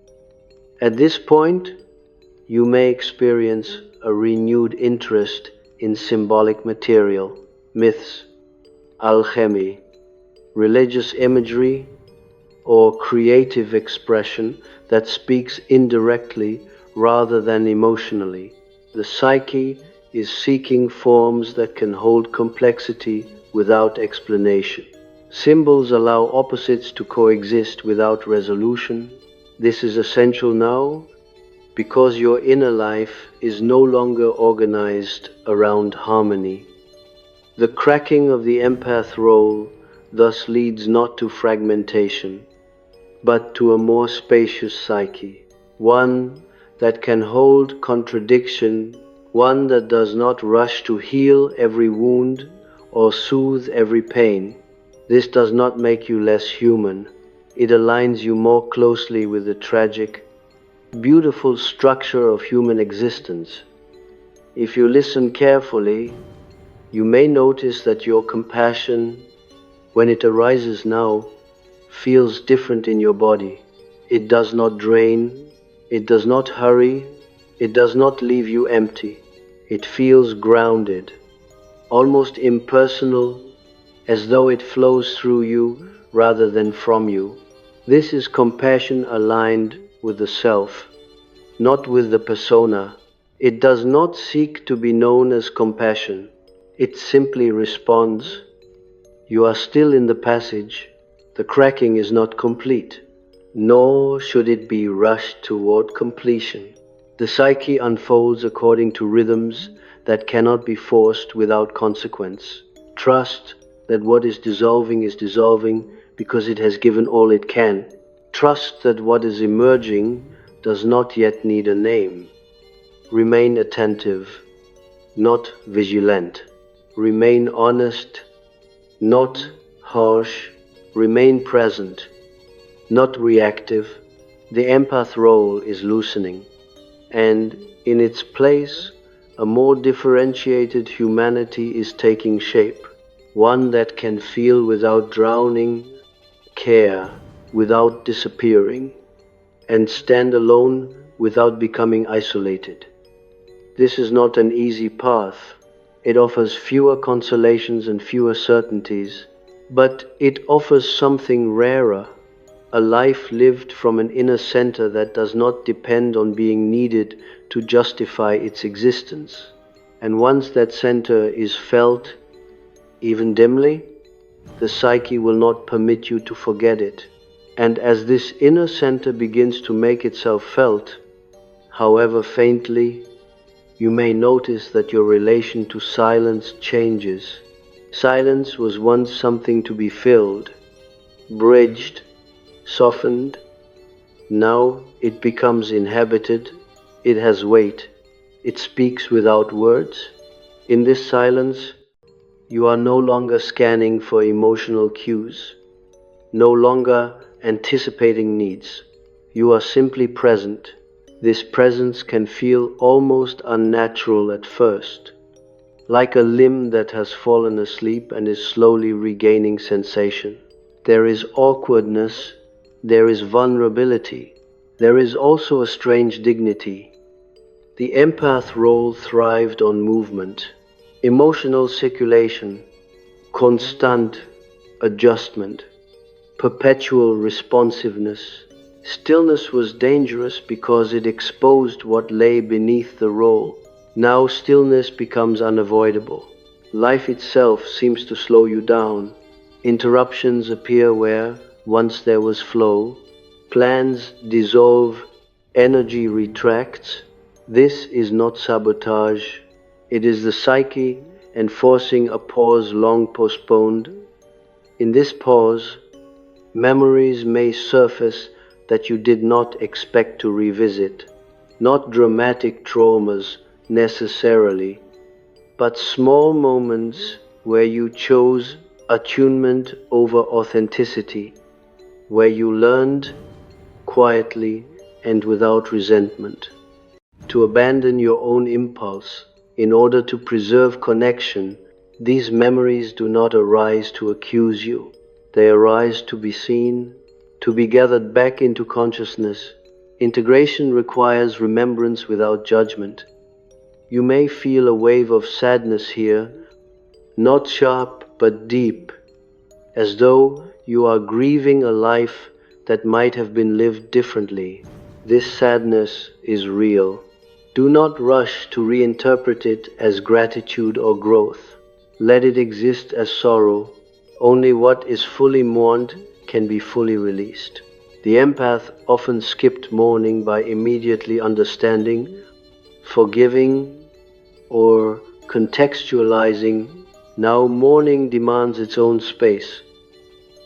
At this point, you may experience a renewed interest in symbolic material, myths, alchemy, religious imagery, or creative expression that speaks indirectly rather than emotionally. The psyche is seeking forms that can hold complexity without explanation. Symbols allow opposites to coexist without resolution. This is essential now because your inner life is no longer organized around harmony. The cracking of the empath role thus leads not to fragmentation, but to a more spacious psyche, one that can hold contradiction, one that does not rush to heal every wound or soothe every pain. This does not make you less human. It aligns you more closely with the tragic, beautiful structure of human existence. If you listen carefully, you may notice that your compassion, when it arises now, feels different in your body. It does not drain, it does not hurry, it does not leave you empty. It feels grounded, almost impersonal, as though it flows through you rather than from you. This is compassion aligned with the self, not with the persona. It does not seek to be known as compassion. It simply responds. You are still in the passage. The cracking is not complete, nor should it be rushed toward completion. The psyche unfolds according to rhythms that cannot be forced without consequence. Trust that what is dissolving because it has given all it can. Trust that what is emerging does not yet need a name. Remain attentive, not vigilant. Remain honest, not harsh. Remain present, not reactive. The empath role is loosening, and in its place, a more differentiated humanity is taking shape, one that can feel without drowning, care without disappearing, and stand alone without becoming isolated. This is not an easy path. It offers fewer consolations and fewer certainties, but it offers something rarer, a life lived from an inner center that does not depend on being needed to justify its existence. And once that center is felt, even dimly, the psyche will not permit you to forget it. And as this inner center begins to make itself felt, however faintly, you may notice that your relation to silence changes. Silence was once something to be filled, bridged, softened. Now it becomes inhabited, it has weight, it speaks without words. In this silence, you are no longer scanning for emotional cues, no longer anticipating needs. You are simply present. This presence can feel almost unnatural at first, like a limb that has fallen asleep and is slowly regaining sensation. There is awkwardness, there is vulnerability, there is also a strange dignity. The empath role thrived on movement, emotional circulation, constant adjustment, perpetual responsiveness. Stillness was dangerous because it exposed what lay beneath the role. Now stillness becomes unavoidable. Life itself seems to slow you down. Interruptions appear where once there was flow. Plans dissolve, energy retracts. This is not sabotage. It is the psyche enforcing a pause long postponed. In this pause, memories may surface that you did not expect to revisit. Not dramatic traumas necessarily, but small moments where you chose attunement over authenticity, where you learned quietly and without resentment to abandon your own impulse in order to preserve connection. These memories do not arise to accuse you. They arise to be seen, to be gathered back into consciousness. Integration requires remembrance without judgment. You may feel a wave of sadness here, not sharp but deep, as though you are grieving a life that might have been lived differently. This sadness is real. Do not rush to reinterpret it as gratitude or growth. Let it exist as sorrow. Only what is fully mourned can be fully released. The empath often skipped mourning by immediately understanding, forgiving, or contextualizing. Now mourning demands its own space.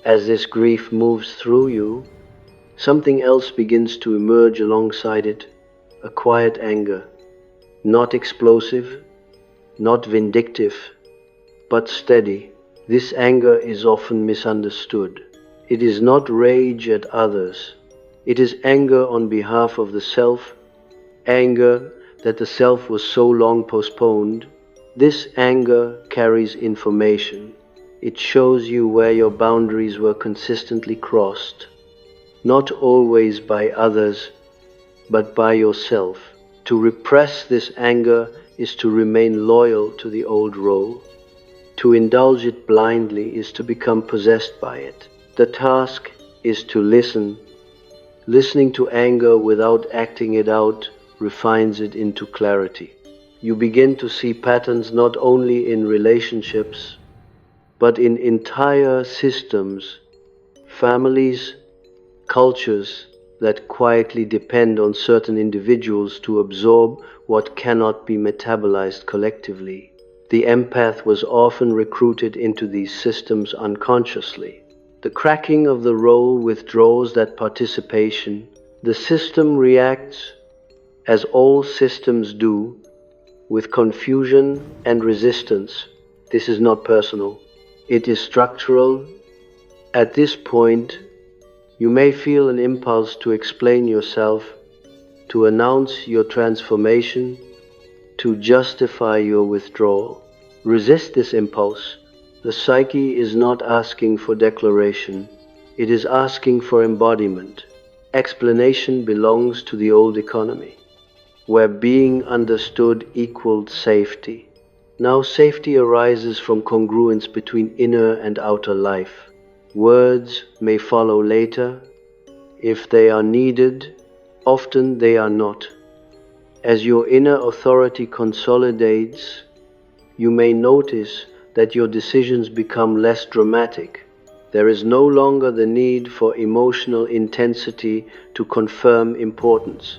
As this grief moves through you, something else begins to emerge alongside it, a quiet anger, not explosive, not vindictive, but steady. This anger is often misunderstood. It is not rage at others. It is anger on behalf of the self, anger that the self was so long postponed. This anger carries information. It shows you where your boundaries were consistently crossed, not always by others, but by yourself. To repress this anger is to remain loyal to the old role. To indulge it blindly is to become possessed by it. The task is to listen. Listening to anger without acting it out refines it into clarity. You begin to see patterns not only in relationships, but in entire systems, families, cultures that quietly depend on certain individuals to absorb what cannot be metabolized collectively. The empath was often recruited into these systems unconsciously. The cracking of the role withdraws that participation. The system reacts, as all systems do, with confusion and resistance. This is not personal. It is structural. At this point, you may feel an impulse to explain yourself, to announce your transformation, to justify your withdrawal. Resist this impulse. The psyche is not asking for declaration. It is asking for embodiment. Explanation belongs to the old economy, where being understood equaled safety. Now safety arises from congruence between inner and outer life. Words may follow later. If they are needed, often they are not. As your inner authority consolidates, you may notice that your decisions become less dramatic. There is no longer the need for emotional intensity to confirm importance.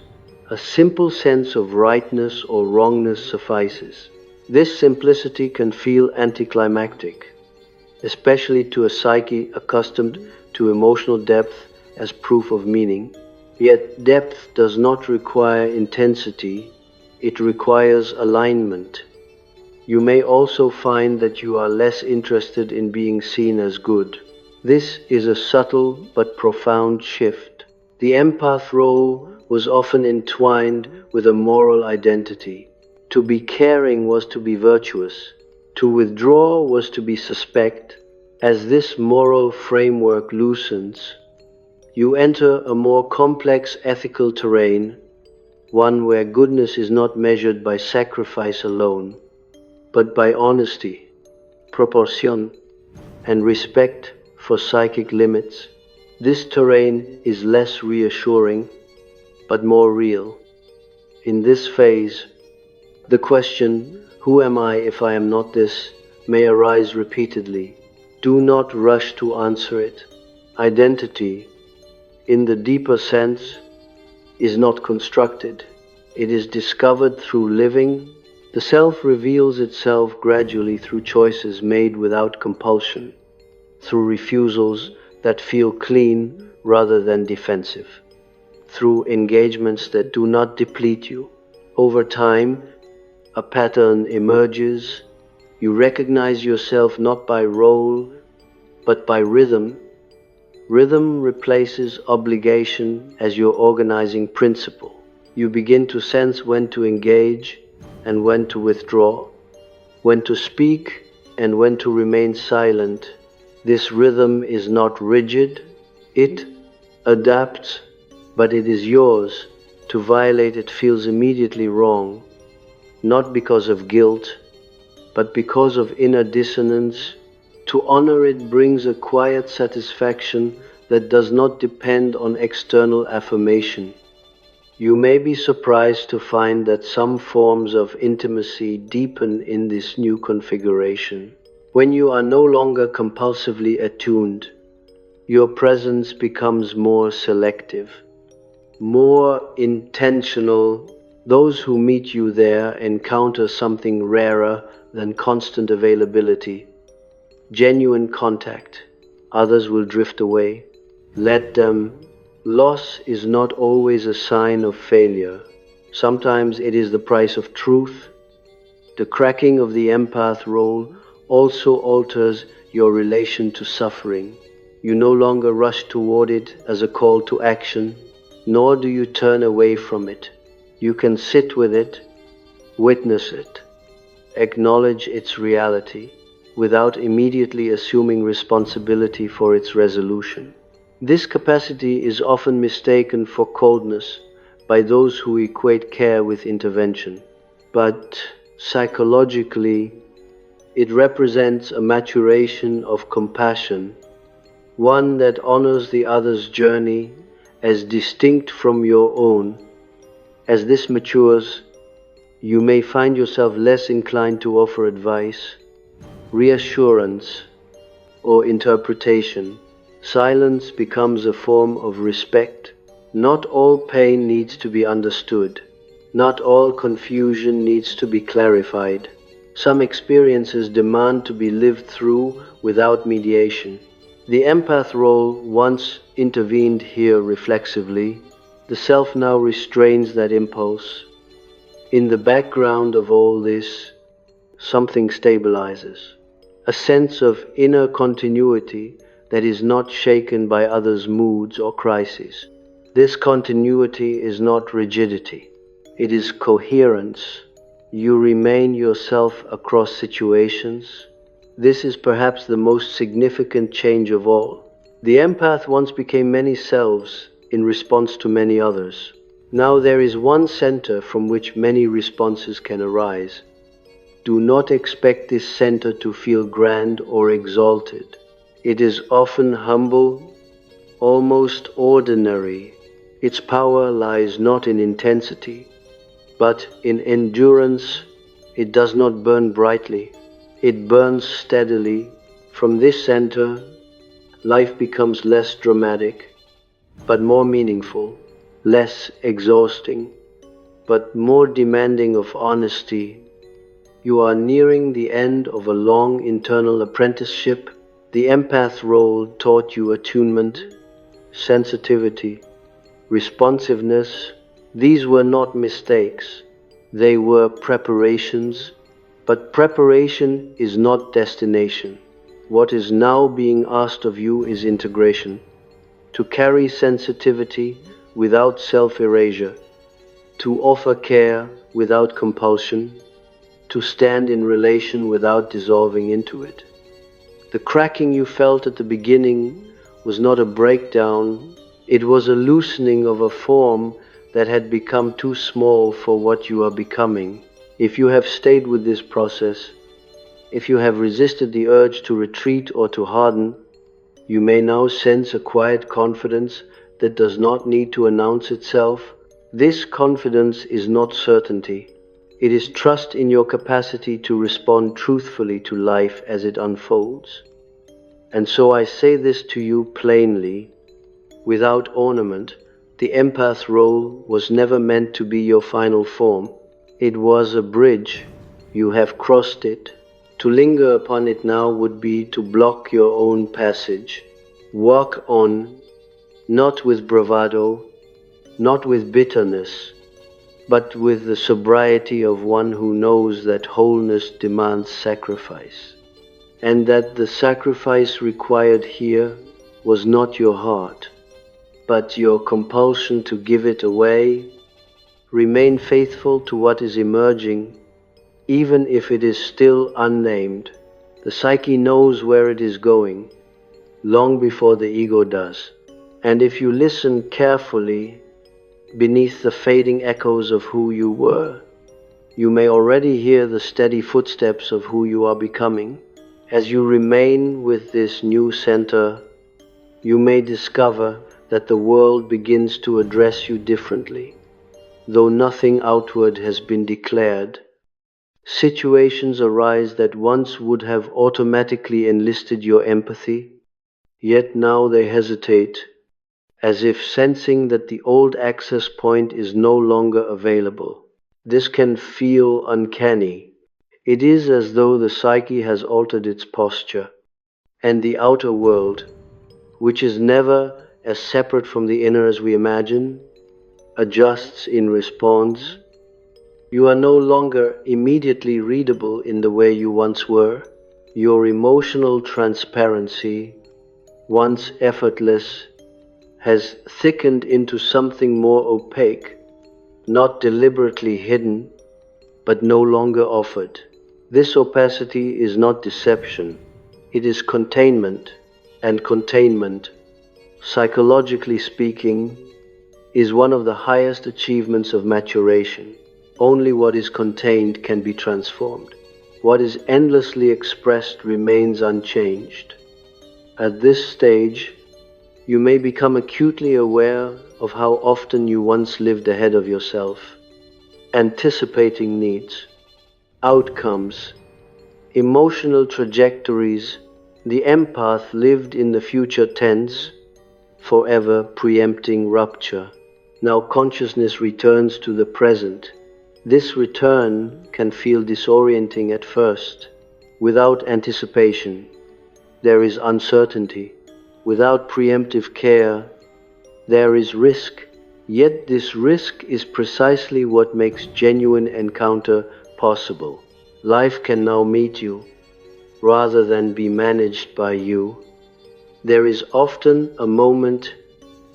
A simple sense of rightness or wrongness suffices. This simplicity can feel anticlimactic, especially to a psyche accustomed to emotional depth as proof of meaning. Yet depth does not require intensity, it requires alignment. You may also find that you are less interested in being seen as good. This is a subtle but profound shift. The empath role was often entwined with a moral identity. To be caring was to be virtuous. To withdraw was to be suspect. As this moral framework loosens, you enter a more complex ethical terrain, one where goodness is not measured by sacrifice alone, but by honesty, proportion, and respect for psychic limits. This terrain is less reassuring, but more real. In this phase, the question, "Who am I if I am not this?" may arise repeatedly. Do not rush to answer it. Identity, in the deeper sense, is not constructed. It is discovered through living. The self reveals itself gradually through choices made without compulsion, through refusals that feel clean rather than defensive, through engagements that do not deplete you. Over time, a pattern emerges. You recognize yourself not by role, but by rhythm. Rhythm replaces obligation as your organizing principle. You begin to sense when to engage and when to withdraw, when to speak and when to remain silent. This rhythm is not rigid. It adapts, but it is yours. To violate it feels immediately wrong, not because of guilt, but because of inner dissonance. To honor it brings a quiet satisfaction that does not depend on external affirmation. You may be surprised to find that some forms of intimacy deepen in this new configuration. When you are no longer compulsively attuned, your presence becomes more selective, more intentional. Those who meet you there encounter something rarer than constant availability, genuine contact. Others will drift away. Let them. Loss is not always a sign of failure. Sometimes it is the price of truth. The cracking of the empath role also alters your relation to suffering. You no longer rush toward it as a call to action, nor do you turn away from it. You can sit with it, witness it, acknowledge its reality, without immediately assuming responsibility for its resolution. This capacity is often mistaken for coldness by those who equate care with intervention. But psychologically, it represents a maturation of compassion, one that honors the other's journey as distinct from your own. As this matures, you may find yourself less inclined to offer advice, reassurance, or interpretation. Silence becomes a form of respect. Not all pain needs to be understood. Not all confusion needs to be clarified. Some experiences demand to be lived through without mediation. The empath role once intervened here reflexively. The self now restrains that impulse. In the background of all this, something stabilizes. A sense of inner continuity that is not shaken by others' moods or crises. This continuity is not rigidity, it is coherence. You remain yourself across situations. This is perhaps the most significant change of all. The empath once became many selves in response to many others. Now there is one center from which many responses can arise. Do not expect this center to feel grand or exalted. It is often humble, almost ordinary. Its power lies not in intensity, but in endurance. It does not burn brightly, it burns steadily. From this center, life becomes less dramatic, but more meaningful, less exhausting, but more demanding of honesty. You are nearing the end of a long internal apprenticeship. The empath role taught you attunement, sensitivity, responsiveness. These were not mistakes, they were preparations. But preparation is not destination. What is now being asked of you is integration. To carry sensitivity without self-erasure, to offer care without compulsion, to stand in relation without dissolving into it. The cracking you felt at the beginning was not a breakdown, it was a loosening of a form that had become too small for what you are becoming. If you have stayed with this process, if you have resisted the urge to retreat or to harden, you may now sense a quiet confidence that does not need to announce itself. This confidence is not certainty. It is trust in your capacity to respond truthfully to life as it unfolds. And so I say this to you plainly, without ornament. The empath role was never meant to be your final form. It was a bridge. You have crossed it. To linger upon it now would be to block your own passage. Walk on, not with bravado, not with bitterness, but with the sobriety of one who knows that wholeness demands sacrifice, and that the sacrifice required here was not your heart, but your compulsion to give it away. Remain faithful to what is emerging, even if it is still unnamed. The psyche knows where it is going, long before the ego does. And if you listen carefully, beneath the fading echoes of who you were, you may already hear the steady footsteps of who you are becoming. As you remain with this new center, you may discover that the world begins to address you differently. Though nothing outward has been declared, situations arise that once would have automatically enlisted your empathy, yet now they hesitate, as if sensing that the old access point is no longer available. This can feel uncanny. It is as though the psyche has altered its posture, and the outer world, which is never as separate from the inner as we imagine, adjusts in response. You are no longer immediately readable in the way you once were. Your emotional transparency, once effortless, has thickened into something more opaque, not deliberately hidden, but no longer offered. This opacity is not deception, it is containment, and containment, psychologically speaking, is one of the highest achievements of maturation. Only what is contained can be transformed. What is endlessly expressed remains unchanged. At this stage, you may become acutely aware of how often you once lived ahead of yourself, anticipating needs, outcomes, emotional trajectories. The empath lived in the future tense, forever preempting rupture. Now consciousness returns to the present. This return can feel disorienting at first. Without anticipation, there is uncertainty. Without preemptive care, there is risk. Yet this risk is precisely what makes genuine encounter possible. Life can now meet you rather than be managed by you. There is often a moment,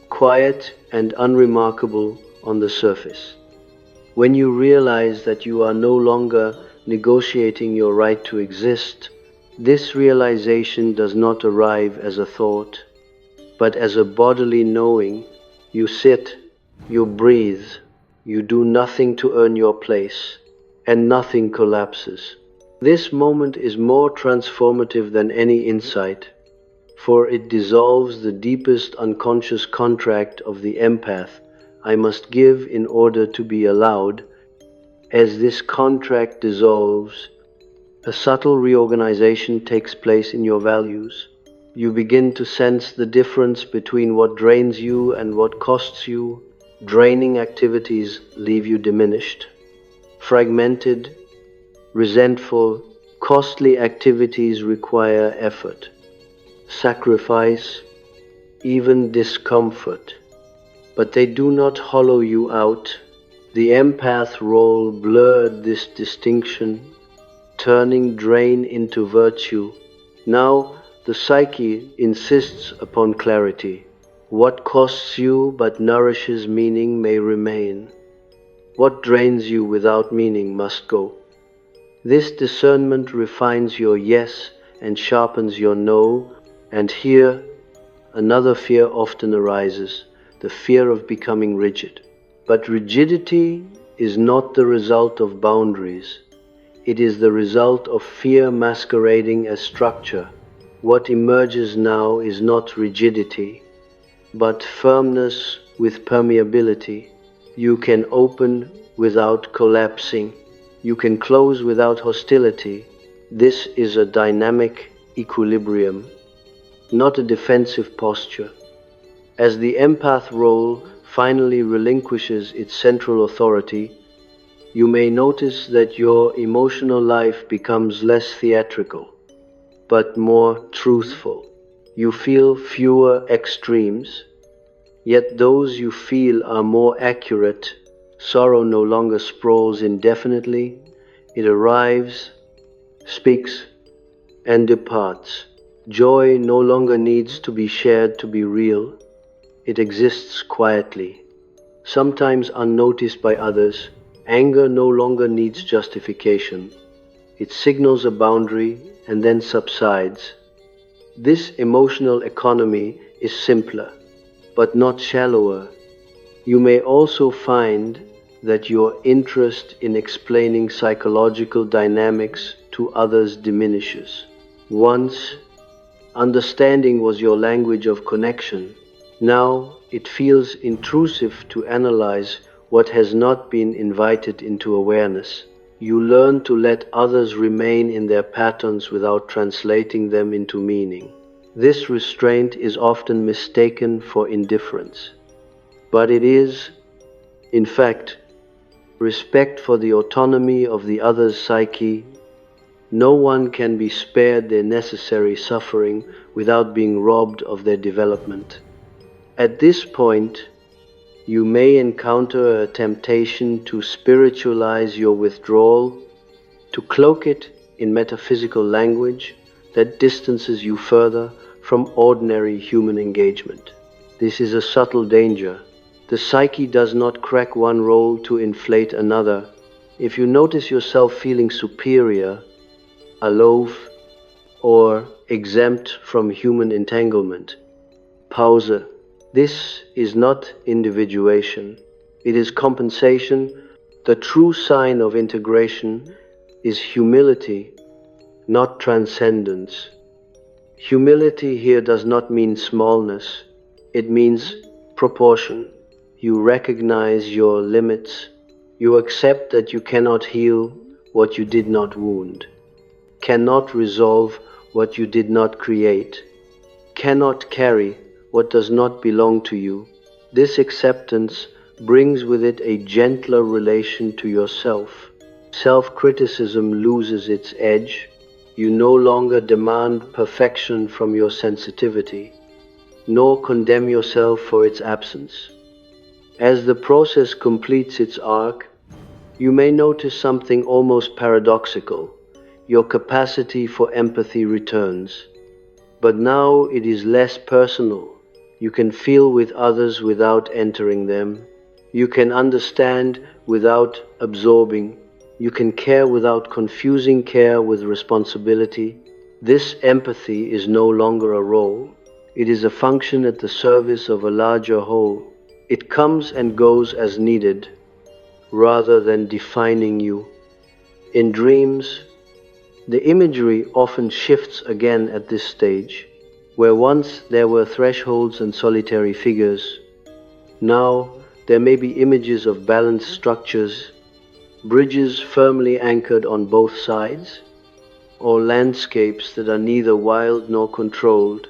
quiet and unremarkable on the surface, when you realize that you are no longer negotiating your right to exist. This realization does not arrive as a thought, but as a bodily knowing. You sit, you breathe, you do nothing to earn your place, and nothing collapses. This moment is more transformative than any insight, for it dissolves the deepest unconscious contract of the empath: I must give in order to be allowed. As this contract dissolves, a subtle reorganization takes place in your values. You begin to sense the difference between what drains you and what costs you. Draining activities leave you diminished, fragmented, resentful. Costly activities require effort, sacrifice, even discomfort, but they do not hollow you out. The empath role blurred this distinction, turning drain into virtue. Now the psyche insists upon clarity. What costs you but nourishes meaning may remain. What drains you without meaning must go. This discernment refines your yes and sharpens your no. And here another fear often arises, the fear of becoming rigid. But rigidity is not the result of boundaries. It is the result of fear masquerading as structure. What emerges now is not rigidity, but firmness with permeability. You can open without collapsing. You can close without hostility. This is a dynamic equilibrium, not a defensive posture. As the empath role finally relinquishes its central authority, you may notice that your emotional life becomes less theatrical, but more truthful. You feel fewer extremes, yet those you feel are more accurate. Sorrow no longer sprawls indefinitely. It arrives, speaks, and departs. Joy no longer needs to be shared to be real. It exists quietly, sometimes unnoticed by others. Anger no longer needs justification. It signals a boundary and then subsides. This emotional economy is simpler, but not shallower. You may also find that your interest in explaining psychological dynamics to others diminishes. Once, understanding was your language of connection. Now it feels intrusive to analyze what has not been invited into awareness. You learn to let others remain in their patterns without translating them into meaning. This restraint is often mistaken for indifference, but it is, in fact, respect for the autonomy of the other's psyche. No one can be spared their necessary suffering without being robbed of their development. At this point, you may encounter a temptation to spiritualize your withdrawal, to cloak it in metaphysical language that distances you further from ordinary human engagement. This is a subtle danger. The psyche does not crack one role to inflate another. If you notice yourself feeling superior, aloof, or exempt from human entanglement, pause. This is not individuation. It is compensation. The true sign of integration is humility, not transcendence. Humility here does not mean smallness. It means proportion. You recognize your limits. You accept that you cannot heal what you did not wound, cannot resolve what you did not create, cannot carry what does not belong to you. This acceptance brings with it a gentler relation to yourself. Self-criticism loses its edge. You no longer demand perfection from your sensitivity, nor condemn yourself for its absence. As the process completes its arc, you may notice something almost paradoxical. Your capacity for empathy returns. But now it is less personal. You can feel with others without entering them. You can understand without absorbing. You can care without confusing care with responsibility. This empathy is no longer a role. It is a function at the service of a larger whole. It comes and goes as needed, rather than defining you. In dreams, the imagery often shifts again at this stage. Where once there were thresholds and solitary figures, now there may be images of balanced structures, bridges firmly anchored on both sides, or landscapes that are neither wild nor controlled,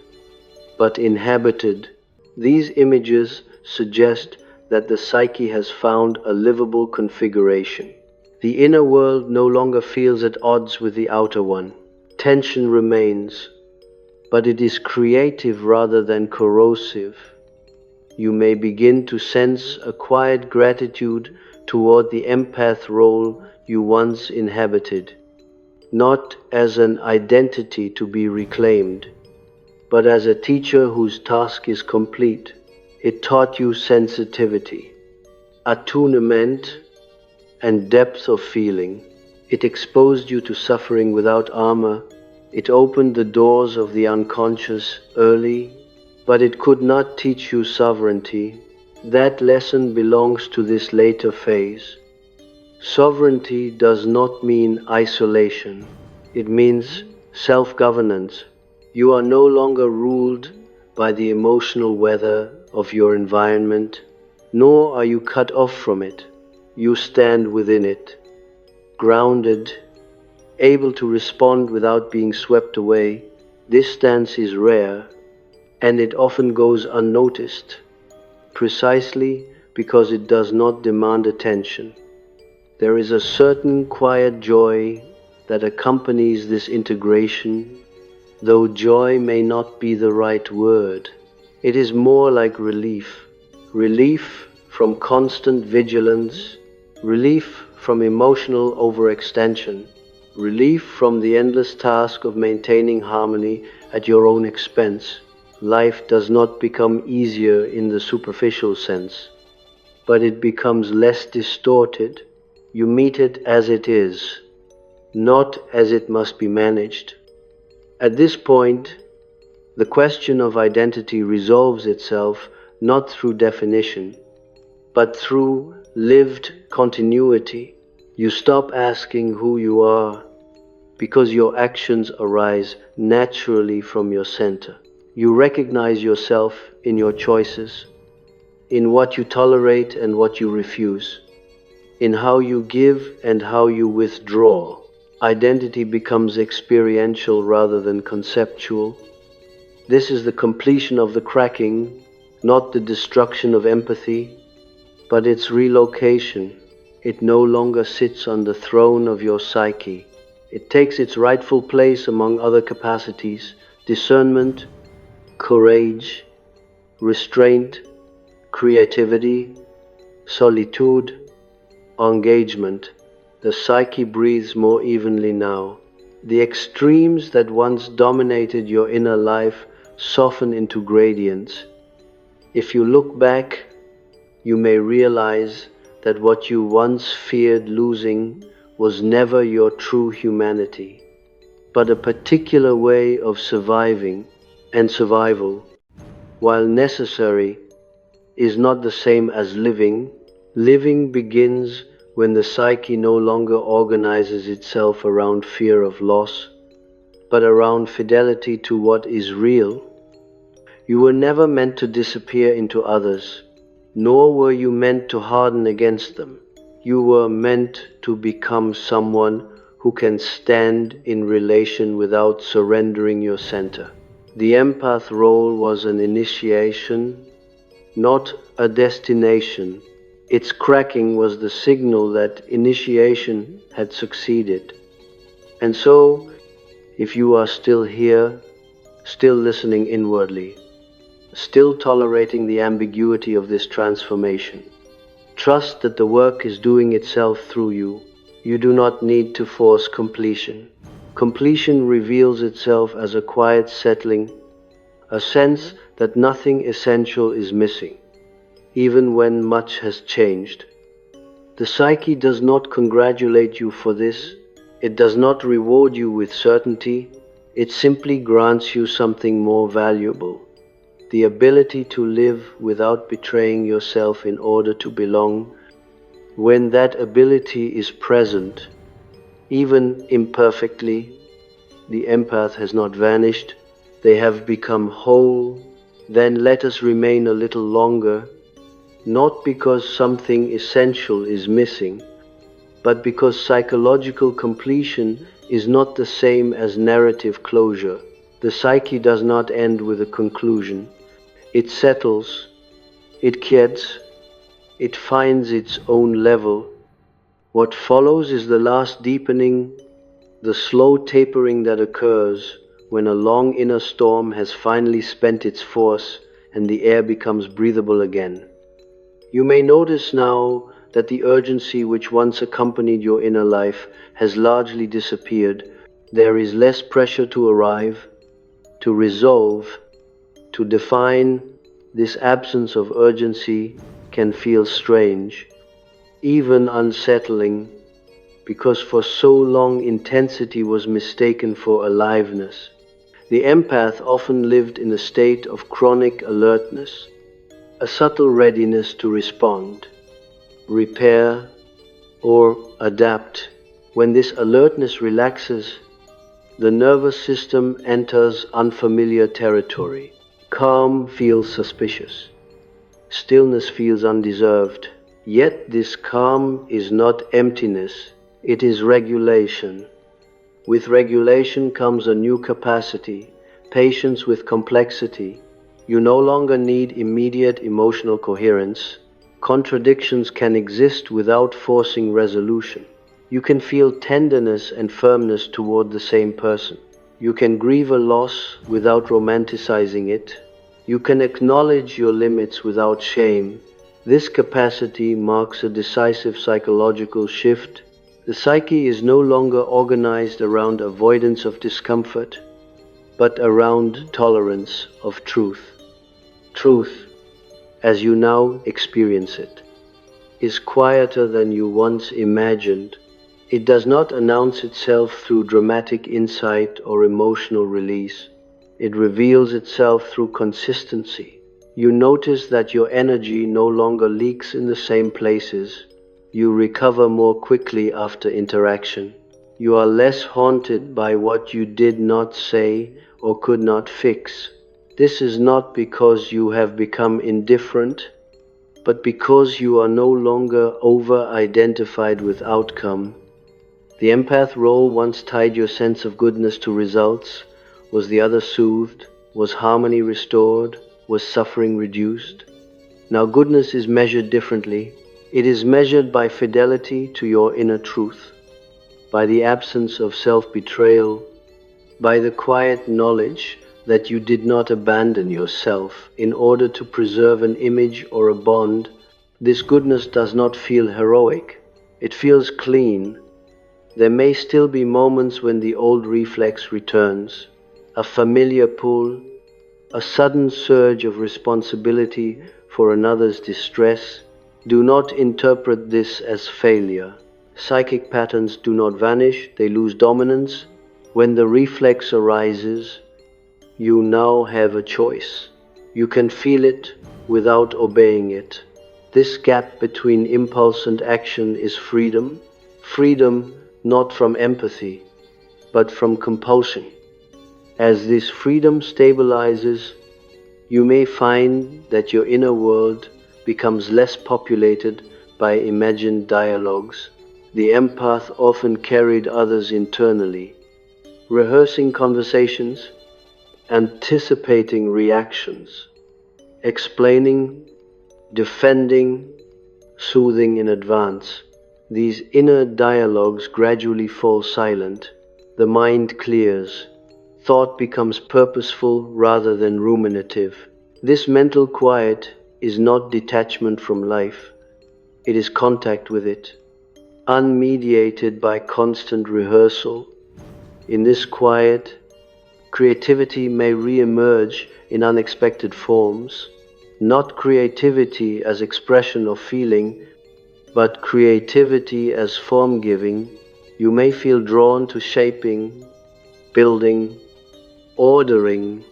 but inhabited. These images suggest that the psyche has found a livable configuration. The inner world no longer feels at odds with the outer one. Tension remains, but it is creative rather than corrosive. You may begin to sense a quiet gratitude toward the empath role you once inhabited, not as an identity to be reclaimed, but as a teacher whose task is complete. It taught you sensitivity, attunement, and depth of feeling. It exposed you to suffering without armor. It opened the doors of the unconscious early, but it could not teach you sovereignty. That lesson belongs to this later phase. Sovereignty does not mean isolation. It means self-governance. You are no longer ruled by the emotional weather of your environment, nor are you cut off from it. You stand within it, grounded, able to respond without being swept away. This stance is rare, and it often goes unnoticed, precisely because it does not demand attention. There is a certain quiet joy that accompanies this integration, though joy may not be the right word. It is more like relief. Relief from constant vigilance, relief from emotional overextension, relief from the endless task of maintaining harmony at your own expense. Life does not become easier in the superficial sense, but it becomes less distorted. You meet it as it is, not as it must be managed. At this point, the question of identity resolves itself not through definition, but through lived continuity. You stop asking who you are, because your actions arise naturally from your center. You recognize yourself in your choices, in what you tolerate and what you refuse, in how you give and how you withdraw. Identity becomes experiential rather than conceptual. This is the completion of the cracking, not the destruction of empathy, but its relocation. It no longer sits on the throne of your psyche. It takes its rightful place among other capacities: discernment, courage, restraint, creativity, solitude, engagement. The psyche breathes more evenly now. The extremes that once dominated your inner life soften into gradients. If you look back, you may realize that what you once feared losing was never your true humanity, but a particular way of surviving, and survival, while necessary, is not the same as living. Living begins when the psyche no longer organizes itself around fear of loss, but around fidelity to what is real. You were never meant to disappear into others, nor were you meant to harden against them. You were meant to become someone who can stand in relation without surrendering your center. The empath role was an initiation, not a destination. Its cracking was the signal that initiation had succeeded. And so, if you are still here, still listening inwardly, still tolerating the ambiguity of this transformation, Trust that the work is doing itself through you. You do not need to force completion. Completion reveals itself as a quiet settling, a sense that nothing essential is missing, even when much has changed. The psyche does not congratulate you for this. It does not reward you with certainty. It simply grants you something more valuable: the ability to live without betraying yourself in order to belong. When that ability is present, even imperfectly, the empath has not vanished, they have become whole. Then let us remain a little longer, not because something essential is missing, but because psychological completion is not the same as narrative closure. The psyche does not end with a conclusion. It settles, it quiets, it finds its own level. What follows is the last deepening, the slow tapering that occurs when a long inner storm has finally spent its force and the air becomes breathable again. You may notice now that the urgency which once accompanied your inner life has largely disappeared. There is less pressure to arrive, to resolve, to define. This absence of urgency can feel strange, even unsettling, because for so long intensity was mistaken for aliveness. The empath often lived in a state of chronic alertness, a subtle readiness to respond, repair, or adapt. When this alertness relaxes, the nervous system enters unfamiliar territory. Calm feels suspicious. Stillness feels undeserved. Yet this calm is not emptiness, it is regulation. With regulation comes a new capacity, patience with complexity. You no longer need immediate emotional coherence. Contradictions can exist without forcing resolution. You can feel tenderness and firmness toward the same person. You can grieve a loss without romanticizing it. You can acknowledge your limits without shame. This capacity marks a decisive psychological shift. The psyche is no longer organized around avoidance of discomfort, but around tolerance of truth. Truth, as you now experience it, is quieter than you once imagined. It does not announce itself through dramatic insight or emotional release. It reveals itself through consistency. You notice that your energy no longer leaks in the same places. You recover more quickly after interaction. You are less haunted by what you did not say or could not fix. This is not because you have become indifferent, but because you are no longer over-identified with outcome. The empath role once tied your sense of goodness to results. Was the other soothed? Was harmony restored? Was suffering reduced? Now goodness is measured differently. It is measured by fidelity to your inner truth, by the absence of self-betrayal, by the quiet knowledge that you did not abandon yourself in order to preserve an image or a bond. This goodness does not feel heroic. It feels clean. There may still be moments when the old reflex returns, a familiar pull, a sudden surge of responsibility for another's distress. Do not interpret this as failure. Psychic patterns do not vanish, they lose dominance. When the reflex arises, you now have a choice. You can feel it without obeying it. This gap between impulse and action is freedom. Freedom not from empathy, but from compulsion. As this freedom stabilizes, you may find that your inner world becomes less populated by imagined dialogues. The empath often carried others internally, rehearsing conversations, anticipating reactions, explaining, defending, soothing in advance. These inner dialogues gradually fall silent. The mind clears. Thought becomes purposeful rather than ruminative. This mental quiet is not detachment from life. It is contact with it, unmediated by constant rehearsal. In this quiet, creativity may re-emerge in unexpected forms, not creativity as expression of feeling, but creativity as form giving. You may feel drawn to shaping, building, ordering,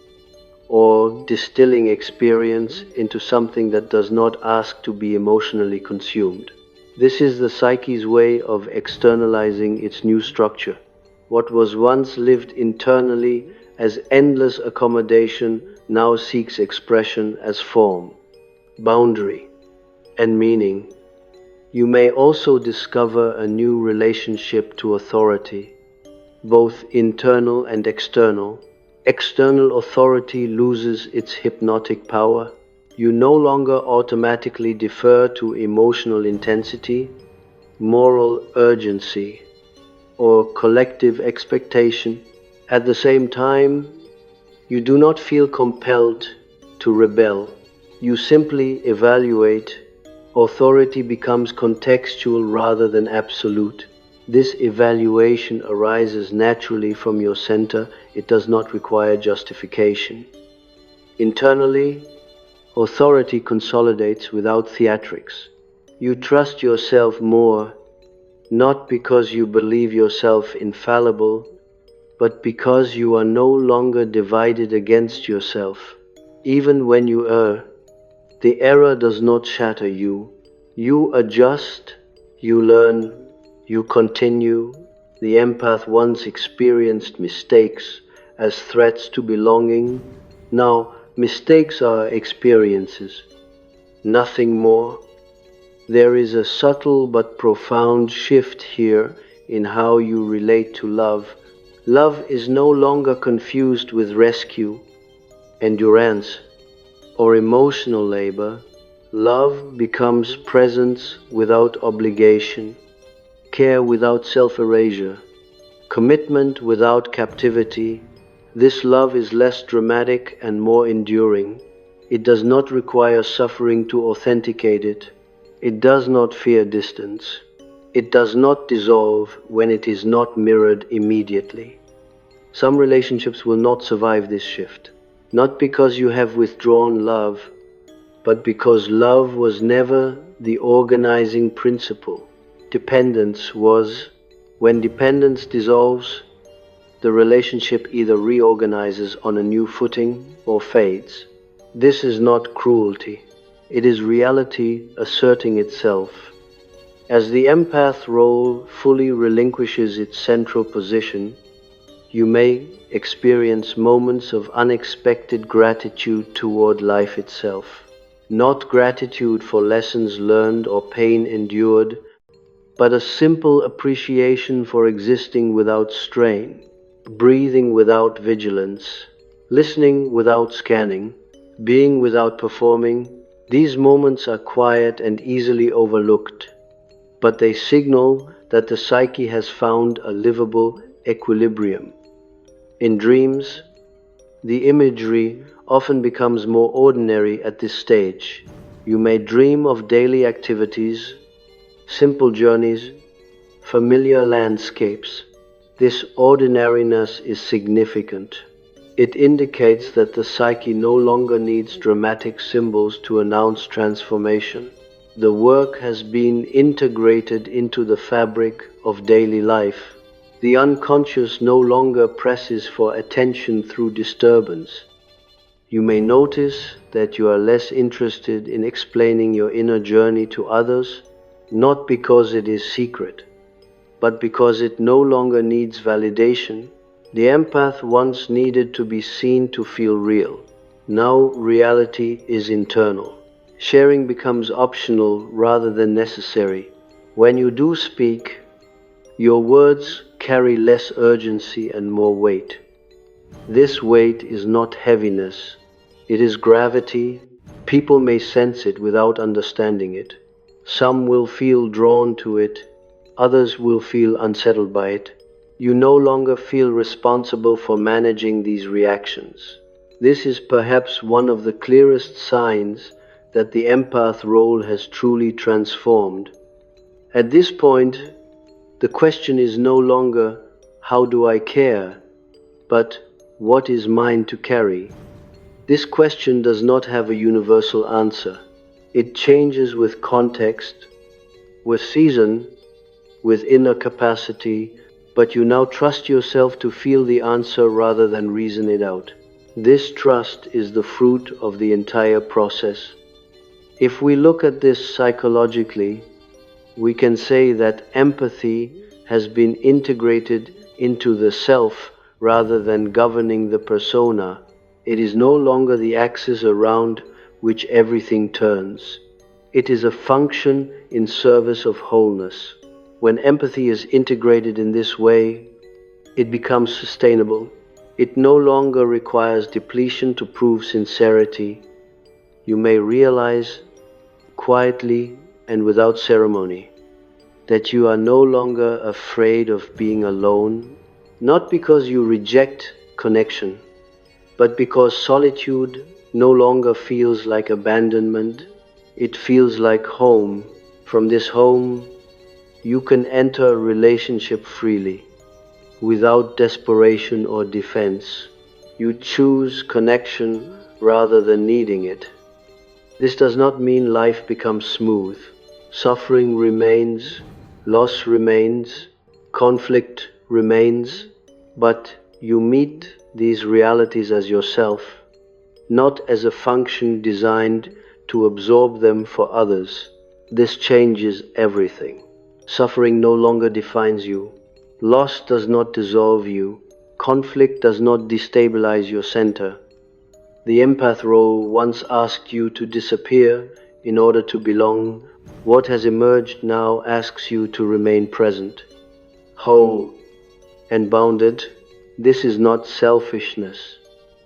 or distilling experience into something that does not ask to be emotionally consumed. This is the psyche's way of externalizing its new structure. What was once lived internally as endless accommodation now seeks expression as form, boundary, and meaning. You may also discover a new relationship to authority, both internal and external. External authority loses its hypnotic power. You no longer automatically defer to emotional intensity, moral urgency, or collective expectation. At the same time, you do not feel compelled to rebel. You simply evaluate. Authority becomes contextual rather than absolute. This evaluation arises naturally from your center. It does not require justification. Internally, authority consolidates without theatrics. You trust yourself more, not because you believe yourself infallible, but because you are no longer divided against yourself. Even when you err, the error does not shatter you. You adjust, you learn, you continue. The empath once experienced mistakes as threats to belonging. Now, mistakes are experiences, nothing more. There is a subtle but profound shift here in how you relate to love. Love is no longer confused with rescue, endurance, or emotional labor. Love becomes presence without obligation, care without self-erasure, commitment without captivity. This love is less dramatic and more enduring. It does not require suffering to authenticate it. It does not fear distance. It does not dissolve when it is not mirrored immediately. Some relationships will not survive this shift, not because you have withdrawn love, but because love was never the organizing principle. Dependence was. When dependence dissolves, the relationship either reorganizes on a new footing or fades. This is not cruelty. It is reality asserting itself. As the empath role fully relinquishes its central position, you may experience moments of unexpected gratitude toward life itself. Not gratitude for lessons learned or pain endured, but a simple appreciation for existing without strain, breathing without vigilance, listening without scanning, being without performing. These moments are quiet and easily overlooked, but they signal that the psyche has found a livable equilibrium. In dreams, the imagery often becomes more ordinary at this stage. You may dream of daily activities, simple journeys, familiar landscapes. This ordinariness is significant. It indicates that the psyche no longer needs dramatic symbols to announce transformation. The work has been integrated into the fabric of daily life. The unconscious no longer presses for attention through disturbance. You may notice that you are less interested in explaining your inner journey to others, not because it is secret, but because it no longer needs validation. The empath once needed to be seen to feel real. Now reality is internal. Sharing becomes optional rather than necessary. When you do speak, your words carry less urgency and more weight. This weight is not heaviness, it is gravity. People may sense it without understanding it. Some will feel drawn to it, others will feel unsettled by it. You no longer feel responsible for managing these reactions. This is perhaps one of the clearest signs that the empath role has truly transformed. At this point, the question is no longer, how do I care, but what is mine to carry? This question does not have a universal answer. It changes with context, with season, with inner capacity, but you now trust yourself to feel the answer rather than reason it out. This trust is the fruit of the entire process. If we look at this psychologically, we can say that empathy has been integrated into the self rather than governing the persona. It is no longer the axis around which everything turns. It is a function in service of wholeness. When empathy is integrated in this way, it becomes sustainable. It no longer requires depletion to prove sincerity. You may realize quietly and without ceremony that you are no longer afraid of being alone, not because you reject connection, but because solitude no longer feels like abandonment, it feels like home. From this home, you can enter a relationship freely, without desperation or defense. You choose connection rather than needing it. This does not mean life becomes smooth. Suffering remains, loss remains, conflict remains, but you meet these realities as yourself, not as a function designed to absorb them for others. This changes everything. Suffering no longer defines you. Loss does not dissolve you. Conflict does not destabilize your center. The empath role once asked you to disappear in order to belong. What has emerged now asks you to remain present, whole, and bounded. This is not selfishness.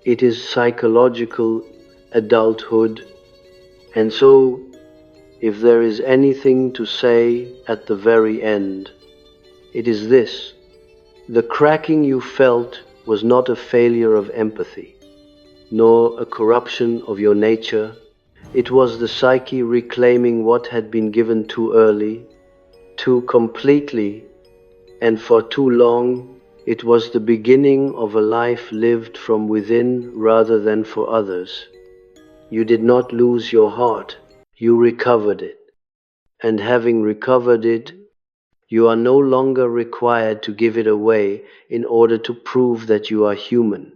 It is psychological adulthood. And so, if there is anything to say at the very end, it is this: the cracking you felt was not a failure of empathy, nor a corruption of your nature. It was the psyche reclaiming what had been given too early, too completely, and for too long. It was the beginning of a life lived from within rather than for others. You did not lose your heart, you recovered it. And having recovered it, you are no longer required to give it away in order to prove that you are human.